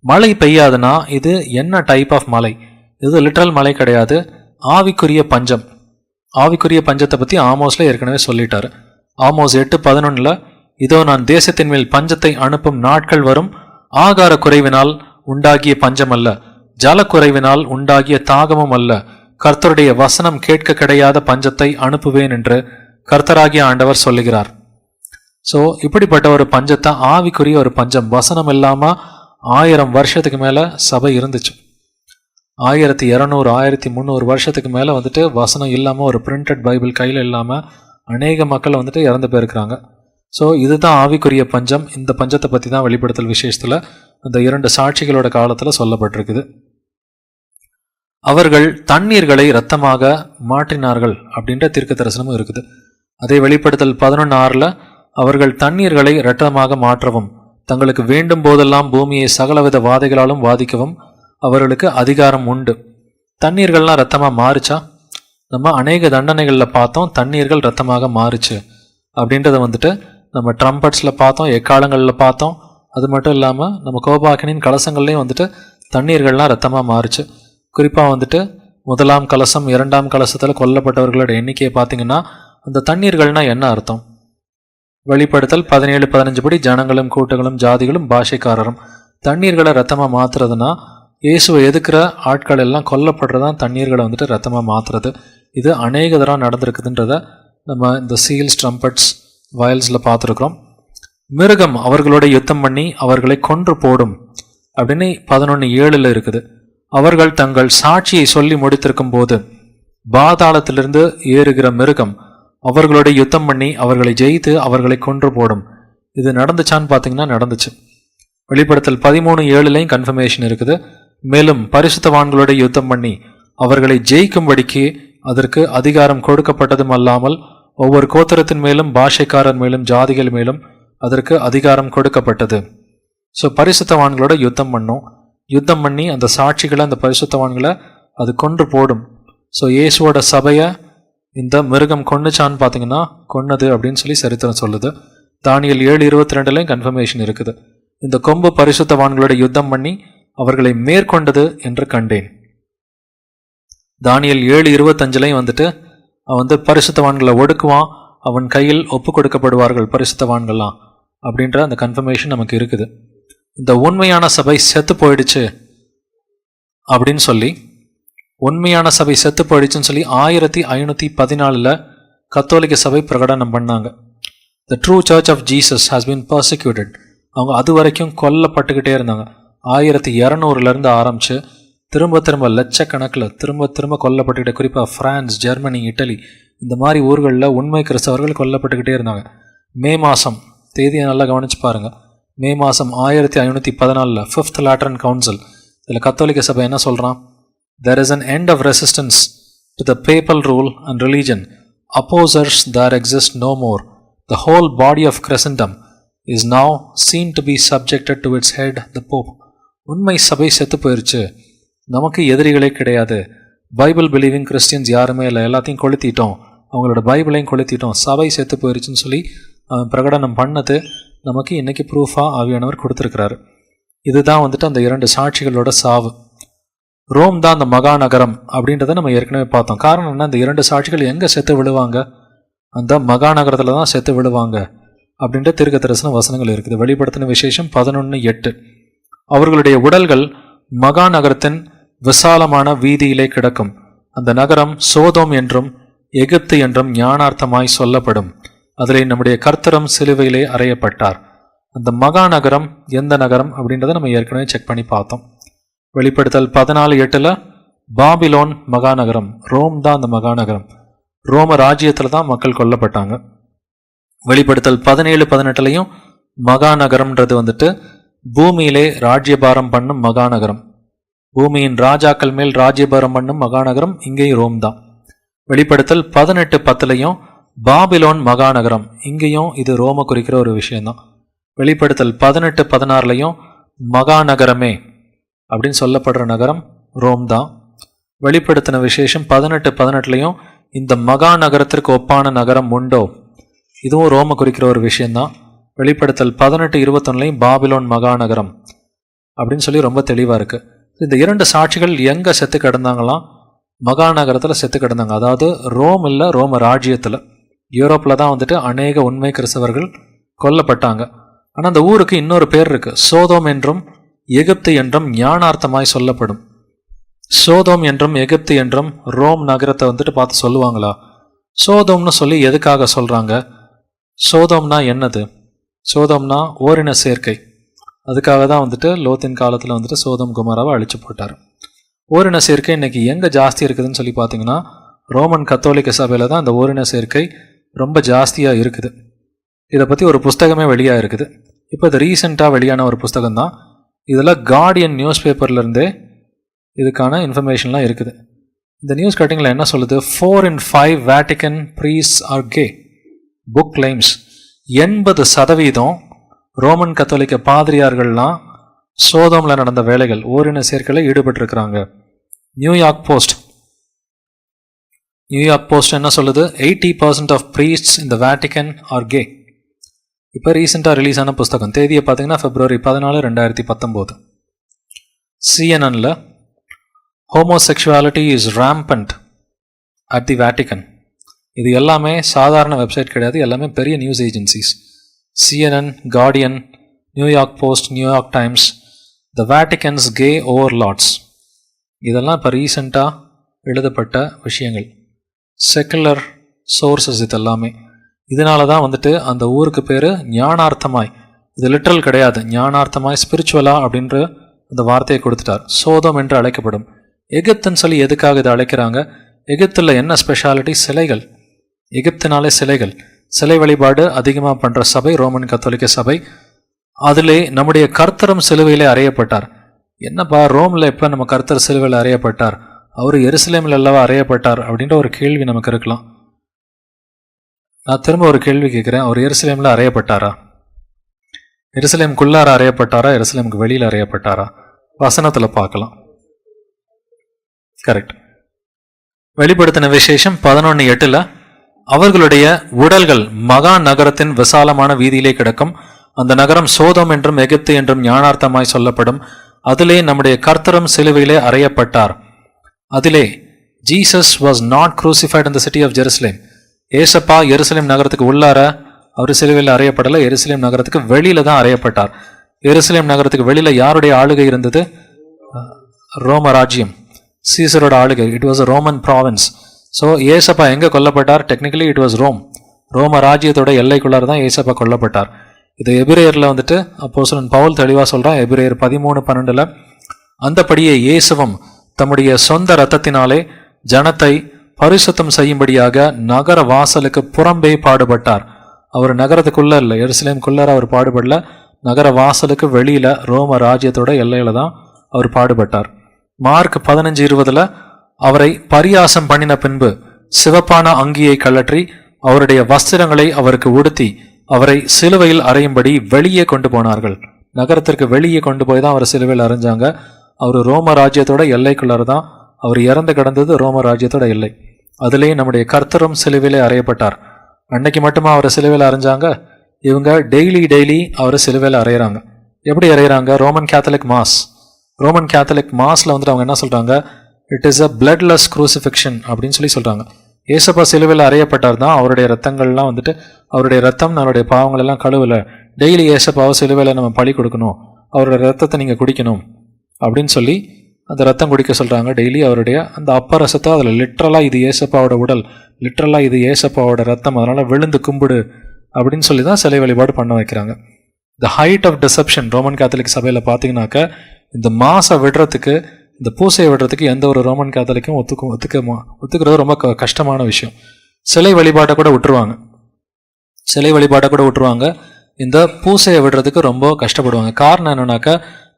மழை பெய்யாதுன்னா இது என்ன டைப் ஆஃப் மழை? இது லிட்ரல் மழை கிடையாது, ஆவிக்குரிய பஞ்சம். ஆவிக்குரிய பஞ்சத்தை பற்றி ஆமோஸ்ல ஏற்கனவே சொல்லிட்டாரு. ஆமோஸ் 8:11 இதோ நான் தேசத்தின் மேல் பஞ்சத்தை அனுப்பும் நாட்கள் வரும், ஆகார குறைவினால் உண்டாகிய பஞ்சம் அல்ல, ஜலக்குறைவினால் உண்டாகிய தாகமும் அல்ல, கர்த்தருடைய வசனம் கேட்க கிடையாத பஞ்சத்தை அனுப்புவேன் என்று கர்த்தராகிய ஆண்டவர் சொல்லுகிறார். ஸோ இப்படிப்பட்ட ஒரு பஞ்சத்தை, ஆவிக்குரிய ஒரு பஞ்சம், வசனம் இல்லாம 1000 வருஷத்துக்கு மேல சபை இருந்துச்சு. 1200 1300 வருஷத்துக்கு மேல வந்துட்டு வசனம் இல்லாம, ஒரு பிரிண்டட் பைபிள் கையில இல்லாம அநேக மக்கள் வந்துட்டு இறந்து போயிருக்கிறாங்க. ஸோ இதுதான் ஆவிக்குரிய பஞ்சம். இந்த பஞ்சத்தை பற்றி தான் வெளிப்படுத்தல் விசேஷத்துல அந்த 2 சாட்சிகளோட காலத்துல சொல்லப்பட்டிருக்குது. அவர்கள் தண்ணீர்களை இரத்தமாக மாற்றினார்கள் அப்படின்ற தீர்க்க தரிசனமும் இருக்குது. அதே வெளிப்படுத்தல் 11:6 அவர்கள் தண்ணீர்களை இரத்தமாக மாற்றவும் தங்களுக்கு வேண்டும் போதெல்லாம் பூமியை சகலவித வாதைகளாலும் வாதிக்கவும் அவர்களுக்கு அதிகாரம் உண்டு. தண்ணீர்கள்லாம் இரத்தமாக மாறுச்சா? நம்ம அநேக தண்டனைகளில் பார்த்தோம் தண்ணீர்கள் இரத்தமாக மாறுச்சு அப்படின்றத வந்துட்டு நம்ம ட்ரம்பட்ஸில் பார்த்தோம், எக்காலங்களில் பார்த்தோம். அது மட்டும் இல்லாமல் நம்ம கோபாக்கினின் கலசங்கள்லேயும் வந்துட்டு தண்ணீர்கள்லாம் இரத்தமாக மாறுச்சு. குறிப்பாக வந்துட்டு 1ஆம் கலசம் 2ஆம் கலசத்தில் கொல்லப்பட்டவர்களோட எண்ணிக்கையை பார்த்தீங்கன்னா அந்த தண்ணீர்கள்னால் என்ன அர்த்தம்? வெளிப்படுத்தல் 17-15 படி ஜனங்களும் கூட்டங்களும் ஜாதிகளும் பாஷைக்காரரும். தண்ணீர்களை ரத்தமாக மாற்றுறதுனா இயேசுவை எதுக்கிற ஆட்கள் எல்லாம் கொல்லப்படுறதான் தண்ணீர்களை வந்துட்டு ரத்தமாக மாற்றுறது. இது அநேக தடவை நடந்திருக்குதுன்றத நம்ம இந்த சீல்ஸ், ட்ரம்பட்ஸ், வயல்ஸில் பார்த்துருக்குறோம். மிருகம் அவர்களோட யுத்தம் பண்ணி அவர்களை கொன்று போடும் அப்படின்னு 11:7 இருக்குது. அவர்கள் தங்கள் சாட்சியை சொல்லி முடித்திருக்கும் போது பாதாளத்திலிருந்து ஏறுகிற மிருகம் அவர்களோட யுத்தம் பண்ணி அவர்களை ஜெயித்து அவர்களை கொன்று போடும். இது நடந்துச்சான்னு பார்த்தீங்கன்னா நடந்துச்சு. வெளிப்படுத்தல் 13:7 கன்ஃபர்மேஷன் இருக்குது. மேலும் பரிசுத்தவான்களோட யுத்தம் பண்ணி அவர்களை ஜெயிக்கும்படிக்கு அதற்கு அதிகாரம் கொடுக்கப்பட்டதும் அல்லாமல் ஒவ்வொரு கோத்திரத்தின் மேலும் பாஷைக்காரர் மேலும் ஜாதிகள் மேலும் அதற்கு அதிகாரம் கொடுக்கப்பட்டது. ஸோ பரிசுத்தவான்களோட யுத்தம் பண்ணோம். யுத்தம் பண்ணி அந்த சாட்சிகளை, அந்த பரிசுத்தவான்களை அது கொன்று போடும். ஸோ இயேசுவோட சபையை இந்த மிருகம் கொன்னுச்சான்னு பார்த்தீங்கன்னா கொன்னது அப்படின்னு சொல்லி சரித்திரம் சொல்லுது. தானியேல் 7:22 கன்ஃபர்மேஷன் இருக்குது. இந்த கொம்பு பரிசுத்தவான்களோட யுத்தம் பண்ணி அவர்களை மேற்கொண்டது என்று கண்டேன். தானியேல் 7:25 வந்துட்டு அவன் பரிசுத்தவான்களை ஒடுக்குவான், அவன் கையில் ஒப்பு கொடுக்கப்படுவார்கள் பரிசுத்தவான்கள்லாம் அப்படின்ற அந்த கன்ஃபர்மேஷன் நமக்கு இருக்குது. இந்த உண்மையான சபை செத்து போயிடுச்சு அப்படின்னு சொல்லி, உண்மையான சபை செத்து போயிடுச்சுன்னு சொல்லி 1514 கத்தோலிக்க சபை பிரகடனம் பண்ணாங்க. The true church of Jesus has been persecuted. அவங்க அது வரைக்கும் கொல்லப்பட்டுக்கிட்டே இருந்தாங்க. 1200 ஆரம்பிச்சு திரும்ப லட்சக்கணக்கில் திரும்ப கொல்லப்பட்டுக்கிட்ட, குறிப்பாக பிரான்ஸ், ஜெர்மனி, இட்டலி இந்த மாதிரி ஊர்களில் உண்மை கிறிஸ்தவர்கள் கொல்லப்பட்டுக்கிட்டே இருந்தாங்க. மே மாதம் தேதியை நல்லா கவனிச்சு பாருங்கள். மே மாதம் 1514 5th லேட்டரன் கவுன்சில், இதில் கத்தோலிக்க சபை என்ன சொல்கிறான்? There is an end of resistance to the papal rule and religion. Opposers there exist no more. The whole body of Christendom is now seen to be subjected to its head, the Pope. உண்மை சபை செத்து போயிருச்சு, நமக்கு எதிரிகளே கிடையாது, Bible believing Christians யாருமே இல்லை, எல்லாத்தையும் கொளுத்திட்டோம், அவங்களோட பைபிளையும் கொளுத்திட்டோம், சபை செத்து போயிருச்சுன்னு சொல்லி பிரகடனம் பண்ணது நமக்கு இன்றைக்கி ப்ரூஃபாக ஆவியானவர் கொடுத்துருக்கிறாரு. இதுதான் வந்துட்டு அந்த 2 சாட்சிகளோட சாவு. ரோம் தான் அந்த மகாநகரம் அப்படின்றத நம்ம ஏற்கனவே பார்த்தோம். காரணம் என்ன? அந்த 2 சாட்சிகள் எங்கே செத்து விழுவாங்க? அந்த மகாநகரத்தில் தான் செத்து விழுவாங்க அப்படின்ற தீர்க்க தரிசன வசனங்கள் இருக்குது. வெளிப்படுத்தின விசேஷம் 11:8. அவர்களுடைய உடல்கள் மகாநகரத்தின் விசாலமான வீதியிலே கிடக்கும். அந்த நகரம் சோதோம் என்றும் எகிப்து என்றும் ஞானார்த்தமாய் சொல்லப்படும். அதிலே நம்முடைய கர்த்தரும் சிலுவையிலே அறையப்பட்டார். அந்த மகாநகரம் எந்த நகரம் அப்படின்றத நம்ம ஏற்கனவே செக் பண்ணி பார்த்தோம். வெளிப்படுத்தல் 14:8 பாபிலோன் மகாநகரம், ரோம் தான் அந்த மகாநகரம், ரோம ராஜ்யத்தில் தான் மக்கள் கொல்லப்பட்டாங்க. வெளிப்படுத்தல் 17:18 மகாநகரம்ன்றது வந்துட்டு பூமியிலே ராஜ்யபாரம் பண்ணும் மகாநகரம், பூமியின் ராஜாக்கள் மேல் ராஜ்யபாரம் பண்ணும் மகாநகரம் இங்கேயும் ரோம் தான். வெளிப்படுத்தல் 18:10 பாபிலோன் மகாநகரம், இங்கேயும் இது ரோம குறிக்கிற ஒரு விஷயம்தான். வெளிப்படுத்தல் 18:16 மகாநகரமே அப்படின்னு சொல்லப்படுற நகரம் ரோம் தான். வெளிப்படுத்தின விசேஷம் 18:18 இந்த மகாநகரத்திற்கு ஒப்பான நகரம் உண்டோ, இதுவும் ரோம குறிக்கிற ஒரு விஷயம்தான். வெளிப்படுத்தல் 18:21 பாபிலோன் மகாநகரம் அப்படின்னு சொல்லி ரொம்ப தெளிவாக இருக்குது. இந்த 2 சாட்சிகள் எங்கே செத்து கிடந்தாங்களாம்? மகாநகரத்தில் செத்து கிடந்தாங்க. அதாவது ரோம் இல்லை, ரோம ராஜ்யத்தில், யூரோப்பில் தான் வந்துட்டு அநேக உண்மை கிறிஸ்தவர்கள் கொல்லப்பட்டாங்க. ஆனால் அந்த ஊருக்கு இன்னொரு பேர் இருக்குது, சோதோம் என்றும் எகிப்து என்றும் ஞானார்த்தமாய் சொல்லப்படும். சோதோம் என்றும் எகிப்து என்றும் ரோம் நகரத்தை வந்துட்டு பார்த்து சொல்லுவாங்களா? சோதோம்னு சொல்லி எதுக்காக சொல்கிறாங்க? சோதோம்னா என்னது? சோதோம்னா ஓரின சேர்க்கை. அதுக்காக தான் வந்துட்டு லோத்தின் காலத்தில் வந்துட்டு சோதோம் குமாராவை அழிச்சு போட்டார். ஓரின சேர்க்கை இன்னைக்கு எங்கே ஜாஸ்தி இருக்குதுன்னு சொல்லி பார்த்தீங்கன்னா ரோமன் கத்தோலிக்க சபையில் தான் அந்த ஓரின சேர்க்கை ரொம்ப ஜாஸ்தியாக இருக்குது. இதை பற்றி ஒரு புஸ்தகமே வெளியாக இருக்குது. இப்போ இது ரீசெண்டாக வெளியான ஒரு புஸ்தகம் தான். இதில் கார்டியன் நியூஸ் பேப்பர்லேருந்தே இதுக்கான இன்ஃபர்மேஷன்லாம் இருக்குது. இந்த நியூஸ் கட்டிங்கில் என்ன சொல்லுது? 4 in 5 Vatican priests are gay. Book claims 80% Roman கத்தோலிக்க பாதிரியார்கள்லாம் சோதோமில் நடந்த வேலைகள் ஓரின சேர்க்கையில் ஈடுபட்டிருக்கிறாங்க. நியூயார்க் போஸ்ட் என்ன சொல்லுது? 80% of priests in the Vatican are gay. இப்போ ரீசெண்டாக ரிலீஸ் ஆன புஸ்தகம், தேதியை பார்த்தீங்கன்னா February 14, 2019. CNN homosexuality is rampant at the Vatican. இது எல்லாமே சாதாரண வெப்சைட் கிடையாது, எல்லாமே பெரிய news agencies. CNN, Guardian, New York Post, New York Times, the Vatican's gay overlords, இதெல்லாம் இப்போ ரீசெண்டாக எழுதப்பட்ட விஷயங்கள். செக்குலர் சோர்சஸ் இது எல்லாமே. இதனால தான் வந்துட்டு அந்த ஊருக்கு பேர் ஞானார்த்தமாய், இது லிட்ரல் கிடையாது, ஞானார்த்தமாய் ஸ்பிரிச்சுவலாக அப்படின்ற அந்த வார்த்தையை கொடுத்துட்டார். சோதம் என்று அழைக்கப்படும். எகிப்துன்னு சொல்லி எதுக்காக இதை அழைக்கிறாங்க? எகிப்தில் என்ன ஸ்பெஷாலிட்டி? சிலைகள். எகிப்தினாலே சிலைகள், சிலை வழிபாடு அதிகமாக பண்ணுற சபை ரோமன் கத்தோலிக்க சபை. அதிலே நம்முடைய கர்த்தரும் சிலுவையிலே அறையப்பட்டார். என்னப்பா ரோமில் எப்போ நம்ம கர்த்தர் சிலுவையில் அறையப்பட்டார்? அவர் எருசலேமில் அல்லவா அறையப்பட்டார் அப்படின்ற ஒரு கேள்வி நமக்கு இருக்கலாம். நான் திரும்ப ஒரு கேள்வி கேட்குறேன், அவர் எருசலேமில் அறையப்பட்டாரா? எருசலேமுக்குள்ளார அறையப்பட்டாரா? எருசலேமுக்கு வெளியில் அறையப்பட்டாரா? வசனத்தில் பார்க்கலாம். கரெக்ட். வெளிப்படுத்தின விசேஷம் 11:8 அவர்களுடைய உடல்கள் மகா நகரத்தின் விசாலமான வீதியிலே கிடக்கும். அந்த நகரம் சோதோம் என்றும் எகிப்து என்றும் ஞானார்த்தமாய் சொல்லப்படும். அதிலே நம்முடைய கர்த்தரும் சிலுவையிலே அறையப்பட்டார். அதிலே Jesus was not crucified in the city of Jerusalem. ஏசப்பா எருசலேம் நகரத்துக்கு உள்ளார அவர் சிலுவையில் அறையப்படலை, எருசலேம் நகரத்துக்கு வெளியில தான் அறையப்பட்டார். எருசலேம் நகரத்துக்கு வெளியில யாருடைய ஆளுகை இருந்தது? ரோம ராஜ்யம், சீசரோட ஆளுகை. It was a Roman province. So ஏசப்பா எங்கே கொல்லப்பட்டார்? Technically it was Rome. ரோம ராஜ்யத்தோட எல்லைக்குள்ளார தான் ஏசப்பா கொல்லப்பட்டார். இது எபிரேயரில் வந்துட்டு அப்போஸ்தலன் பவுல் தெளிவாக சொல்கிறான். எபிரேயர் 13:12 அந்தபடியே இயேசுவும் தம்முடைய சொந்த இரத்தத்தினாலே ஜனத்தை பரிசுத்தம் செய்யும்படியாக நகர வாசலுக்கு புறம்பே பாடுபட்டார். அவர் நகரத்துக்குள்ள இல்லை, எருசலேமுக்குள்ளார அவர் பாடுபடல, நகர வாசலுக்கு வெளியில ரோம ராஜ்யத்தோட எல்லையில தான் அவர் பாடுபட்டார். மார்க் 15:20 அவரை பரியாசம் பண்ணின பின்பு சிவப்பான அங்கியை கழற்றி அவருடைய வஸ்திரங்களை அவருக்கு உடுத்தி அவரை சிலுவையில் அறையும்படி வெளியே கொண்டு போனார்கள். நகரத்திற்கு வெளியே கொண்டு போய் தான் அவர் சிலுவையில் அறைஞ்சாங்க. அவர் ரோம ராஜ்யத்தோட எல்லைக்குள்ளார தான் அவர் இறந்து கிடந்தது. ரோம ராஜ்யத்தோட எல்லை. அதுலேயே நம்முடைய கர்த்தரும் சிலுவையிலே அறையப்பட்டார். அன்னைக்கு மட்டுமா அவரை சிலுவையில் அறைஞ்சாங்க? இவங்க டெய்லி அவரை சிலுவையில் அறையிறாங்க. எப்படி அறையிறாங்க? ரோமன் கேத்தலிக் மாஸ்ல வந்துட்டு அவங்க என்ன சொல்றாங்க? It is a bloodless crucifixion அப்படின்னு சொல்றாங்க. ஏசப்பா சிலுவையில் அறையப்பட்டார் தான். அவருடைய ரத்தங்கள்லாம் வந்துட்டு அவருடைய ரத்தம் நம்மளுடைய பாவங்கள் எல்லாம் கழுவல. டெய்லி ஏசப்பாவை சிலுவையில் நம்ம பழி கொடுக்கணும், அவருடைய ரத்தத்தை நீங்கள் குடிக்கணும் அப்படின்னு சொல்லி அந்த ரத்தம் குடிக்க சொல்கிறாங்க. டெய்லி அவருடைய அந்த அப்ப ரசத்தை அதில் லிட்ரலாக இது ஏசப்பாவோட உடல், லிட்ரலாக இது ஏசப்பாவோட ரத்தம், அதனால் விழுந்து கும்பிடு அப்படின்னு சொல்லி தான் சிலை வழிபாடு பண்ண வைக்கிறாங்க. The height of deception Roman Catholic சபையில் பார்த்தீங்கன்னாக்க இந்த மாசை விடுறதுக்கு, இந்த பூசையை விடுறதுக்கு எந்த ஒரு ரோமன் கேத்தலிக்கும் ஒத்துக்கிறது ரொம்ப கஷ்டமான விஷயம். சிலை வழிபாட்டை கூட விட்டுருவாங்க. இந்த பூசையை விடுறதுக்கு ரொம்ப கஷ்டப்படுவாங்க. காரணம் என்னன்னாக்கா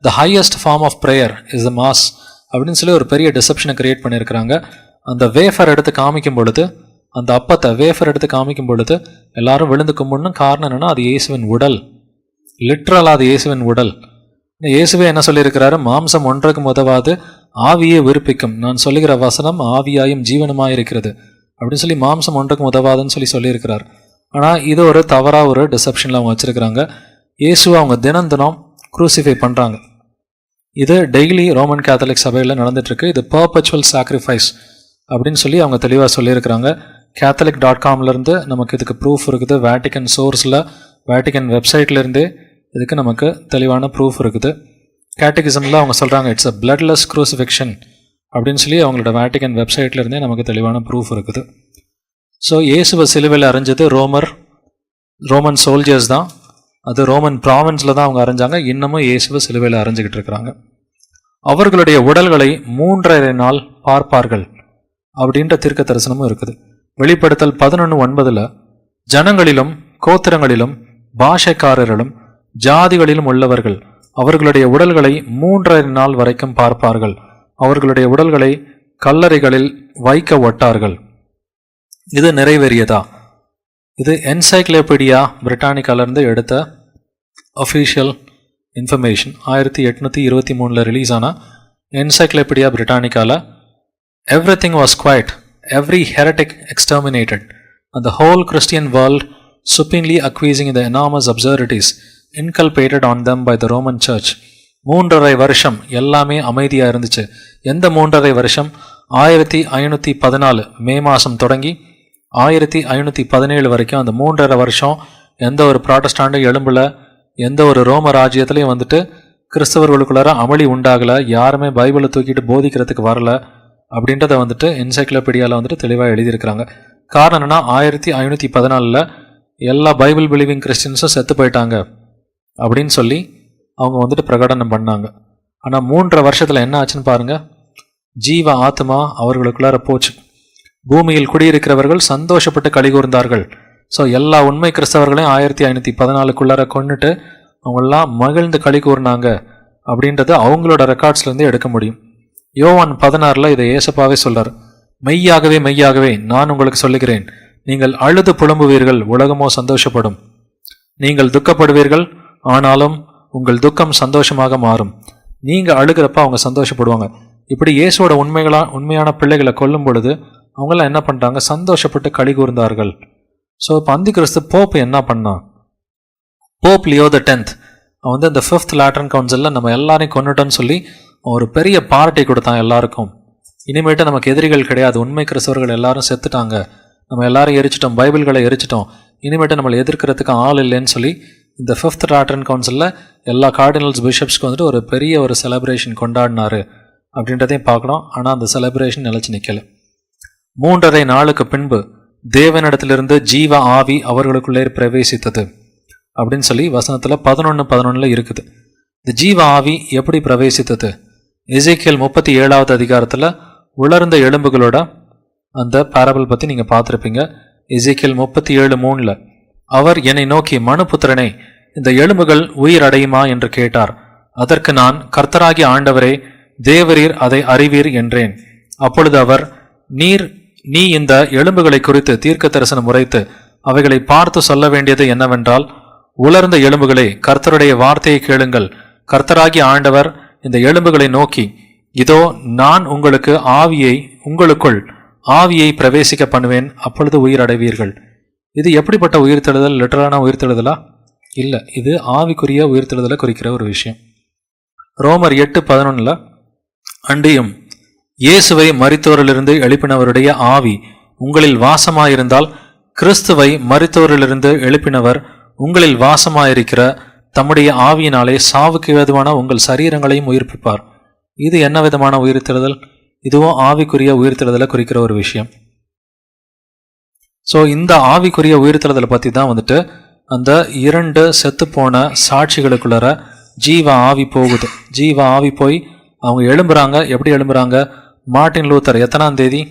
the highest form of prayer is the mass அப்படின்னு சொல்லி ஒரு பெரிய டிசப்ஷனை கிரியேட் பண்ணியிருக்கிறாங்க. அந்த வேஃபர் எடுத்து காமிக்கும் பொழுது, அந்த அப்பத்தை வேஃபர் எடுத்து காமிக்கும் பொழுது எல்லாரும் விழுந்து கும்பிடணும். காரணம் என்னன்னா அது இயேசுவின் உடல், லிட்ரலாக அது இயேசுவின் உடல். இயேசுவே என்ன சொல்லியிருக்கிறாரு? மாம்சம் ஒன்றுக்கும் உதவாது, ஆவியே விருப்பிக்கும். நான் சொல்லுகிற வசனம் ஆவியாயும் ஜீவனமாக இருக்கிறது அப்படின்னு சொல்லி மாம்சம் ஒன்றுக்கும் உதவாதுன்னு சொல்லியிருக்கிறார். ஆனால் இது ஒரு தவறாக ஒரு டிசப்ஷனில் அவங்க வச்சுருக்கிறாங்க. இயேசுவை அவங்க தினம் குரூசிஃபை பண்ணுறாங்க. இது டெய்லி ரோமன் கேத்தலிக் சபையில் நடந்துட்டுருக்கு. இது பர்பச்சுவல் சாக்ரிஃபைஸ் அப்படின்னு சொல்லி அவங்க தெளிவாக சொல்லியிருக்கிறாங்க. catholic.comலேருந்து நமக்கு இதுக்கு ப்ரூஃப் இருக்குது. வேட்டிக்கன் சோர்ஸில், வேட்டிக்கன் வெப்சைட்லேருந்தே இதுக்கு நமக்கு தெளிவான ப்ரூஃப் இருக்குது. கேட்டகிசமில் அவங்க சொல்கிறாங்க இட்ஸ் அ பிளட்லெஸ் குரூசிஃபிக்ஷன் அப்படின்னு சொல்லி அவங்களோட வேட்டிக்கன் வெப்சைட்லேருந்தே நமக்கு தெளிவான ப்ரூஃப் இருக்குது. ஸோ இயேசுவை சிலுவையில் அரைஞ்சது ரோமன் சோல்ஜர்ஸ் தான். அது ரோமன் ப்ராவின்ஸில் தான் அவங்க அரைஞ்சாங்க. இன்னமும் இயேசுவை சிலுவையில் அரைஞ்சிக்கிட்டு இருக்கிறாங்க. அவர்களுடைய உடல்களை 3.5 நாள் பார்ப்பார்கள் அப்படின்ற தீர்க்க தரிசனமும் இருக்குது. வெளிப்படுத்தல் 11:9 ஜனங்களிலும் கோத்திரங்களிலும் பாஷைக்காரர்களும் ஜாதிகளிலும் உள்ளவர்கள் அவர்களுடைய உடல்களை 3.5 நாள் வரைக்கும் பார்ப்பார்கள். அவர்களுடைய உடல்களை கல்லறைகளில் வைக்க ஒட்டார்கள். இது நிறைவேறியதா? இது என்சைக்ளோபீடியா பிரிட்டானிக்காலேருந்து எடுத்த அஃபீஷியல் இன்ஃபர்மேஷன். 1823 ரிலீஸ் ஆன encyclopedia பிரிட்டானிக்காவில் everything was quiet, every heretic exterminated, and the whole Christian world supinely acquiescing in the enormous absurdities inculcated on them by the Roman Church. 3.5 வருஷம் எல்லாமே அமைதியாக இருந்துச்சு. எந்த 3.5 வருஷம்? 1514 மே மாதம் தொடங்கி 1517 வரைக்கும் அந்த 3.5 வருஷம் எந்த ஒரு ப்ராட்டஸ்டாண்டும் எழும்பல, எந்த ஒரு ரோம ராஜ்யத்துலேயும் வந்துட்டு கிறிஸ்தவர்களுக்குள்ளார அமளி உண்டாகலை, யாருமே பைபிளை தூக்கிட்டு போதிக்கிறதுக்கு வரல அப்படின்றத வந்துட்டு என்சைக்ளோபீடியாவில் வந்துட்டு தெளிவாக எழுதியிருக்கிறாங்க. காரணம் என்னென்னா 1514 எல்லா பைபிள் பிலீவிங் கிறிஸ்டின்ஸும் செத்து போயிட்டாங்க அப்படின்னு சொல்லி அவங்க வந்துட்டு பிரகடனம் பண்ணாங்க. ஆனால் 3.5 வருஷத்தில் என்ன ஆச்சுன்னு பாருங்கள். ஜீவ ஆத்மா அவர்களுக்குள்ளார போச்சு. பூமியில் குடியிருக்கிறவர்கள் சந்தோஷப்பட்டு கலிகூர்ந்தார்கள். ஸோ எல்லா உண்மை கிறிஸ்தவர்களையும் 1514 கொண்டுட்டு அவங்களாம் மகிழ்ந்து களி கூர்னாங்க அப்படின்றது அவங்களோட ரெக்கார்ட்ஸ்லேருந்து எடுக்க முடியும். யோவான் 16 இதை ஏசப்பாவே சொல்றார். மெய்யாகவே மெய்யாகவே நான் உங்களுக்கு சொல்லுகிறேன், நீங்கள் அழுது புலம்புவீர்கள், உலகமோ சந்தோஷப்படும். நீங்கள் துக்கப்படுவீர்கள், ஆனாலும் உங்கள் துக்கம் சந்தோஷமாக மாறும். நீங்கள் அழுகிறப்ப அவங்க சந்தோஷப்படுவாங்க. இப்படி இயேசுவோட உண்மையான பிள்ளைகளை கொல்லும் பொழுது அவங்களாம் என்ன பண்ணுறாங்க? சந்தோஷப்பட்டு களி கூர்ந்தார்கள். ஸோ இப்போ அந்தி கிறிஸ்து போப் என்ன பண்ணான்? போப் லியோ X அவன் வந்து இந்த 5th லேட்டரன் கவுன்சிலில் நம்ம எல்லாரையும் கொண்டுட்டோன்னு சொல்லி ஒரு பெரிய பார்ட்டி கொடுத்தான் எல்லாருக்கும். இனிமேட்டு நமக்கு எதிரிகள் கிடையாது, உண்மை கிறிஸ்தவர்கள் எல்லாரும் செத்துட்டாங்க, நம்ம எல்லாரும் எரிச்சிட்டோம், பைபிள்களை எரிச்சிட்டோம், இனிமேட்டு நம்மளை எதிர்க்கிறதுக்கு ஆள் இல்லைன்னு சொல்லி இந்த 5th லேட்டரன் கவுன்சிலில் எல்லா கார்டினல்ஸ் பிஷப்ஸ்க்கு வந்துட்டு ஒரு பெரிய ஒரு செலிப்ரேஷன் கொண்டாடினார் அப்படின்றதையும் பார்க்கணும். ஆனால் அந்த செலிப்ரேஷன் நிலைச்சு நிற்கலை. 3.5 நாளுக்கு பின்பு தேவனிடத்திலிருந்து ஜீவ ஆவி அவர்களுக்குள்ளே பிரவேசித்தது அப்படின்னு சொல்லி வசனத்தில் 11:11 இருக்குது. இந்த ஜீவ ஆவி எப்படி பிரவேசித்தது? எசேக்கியேல் 37வது அதிகாரத்தில் உலர்ந்த எலும்புகளோட அந்த பேரபிள் பற்றி நீங்கள் பார்த்துருப்பீங்க. எசேக்கியேல் 37:3 அவர் என்னை நோக்கி, மனுபுத்திரனே, இந்த எலும்புகள் உயிர் அடையுமா என்று கேட்டார். அதற்கு நான், கர்த்தராகிய ஆண்டவரே, தேவரீர் அதை அறிவீர் என்றேன். அப்பொழுது அவர், நீ இந்த எலும்புகளை குறித்து தீர்க்க தரிசனம் உரைத்து அவைகளை பார்த்து சொல்ல வேண்டியது என்னவென்றால், உலர்ந்த எலும்புகளே, கர்த்தருடைய வார்த்தையை கேளுங்கள். கர்த்தராகிய ஆண்டவர் இந்த எலும்புகளை நோக்கி, இதோ நான் உங்களுக்குள் ஆவியை பிரவேசிக்க பண்ணுவேன், அப்பொழுது உயிர் அடைவீர்கள். இது எப்படிப்பட்ட உயிர்த்தெழுதல்? லிட்டரான உயிர்த்தெழுதலா? இல்லை, இது ஆவிக்குரிய உயிர்த்தெழுதலை குறிக்கிற ஒரு விஷயம். ரோமர் 8:11 அன்றியும் இயேசுவை மரித்தோரிலிருந்து எழுப்பினவருடைய ஆவி உங்களில் வாசமாயிருந்தால், கிறிஸ்துவை மரித்தோரிலிருந்து எழுப்பினவர் உங்களில் வாசமாயிருக்கிற தம்முடைய ஆவியினாலே சாவுக்கு ஏதுவான உங்கள் சரீரங்களையும் உயிர்ப்பிப்பார். இது என்ன விதமான உயிர்த்தெழுதல்? இதுவும் ஆவிக்குரிய உயிர்த்தெழுதலை குறிக்கிற ஒரு விஷயம். ஸோ இந்த ஆவிக்குரிய உயிர்த்தெழுதலை பற்றி தான் அந்த 2 செத்துப்போன சாட்சிகளுக்குள்ளார ஜீவ ஆவி போகுது. ஜீவ ஆவி போய் அவங்க எழும்புறாங்க. எப்படி எழும்புறாங்க? மார்ட்டின் லூத்தர் எத்தனாம் தேதி?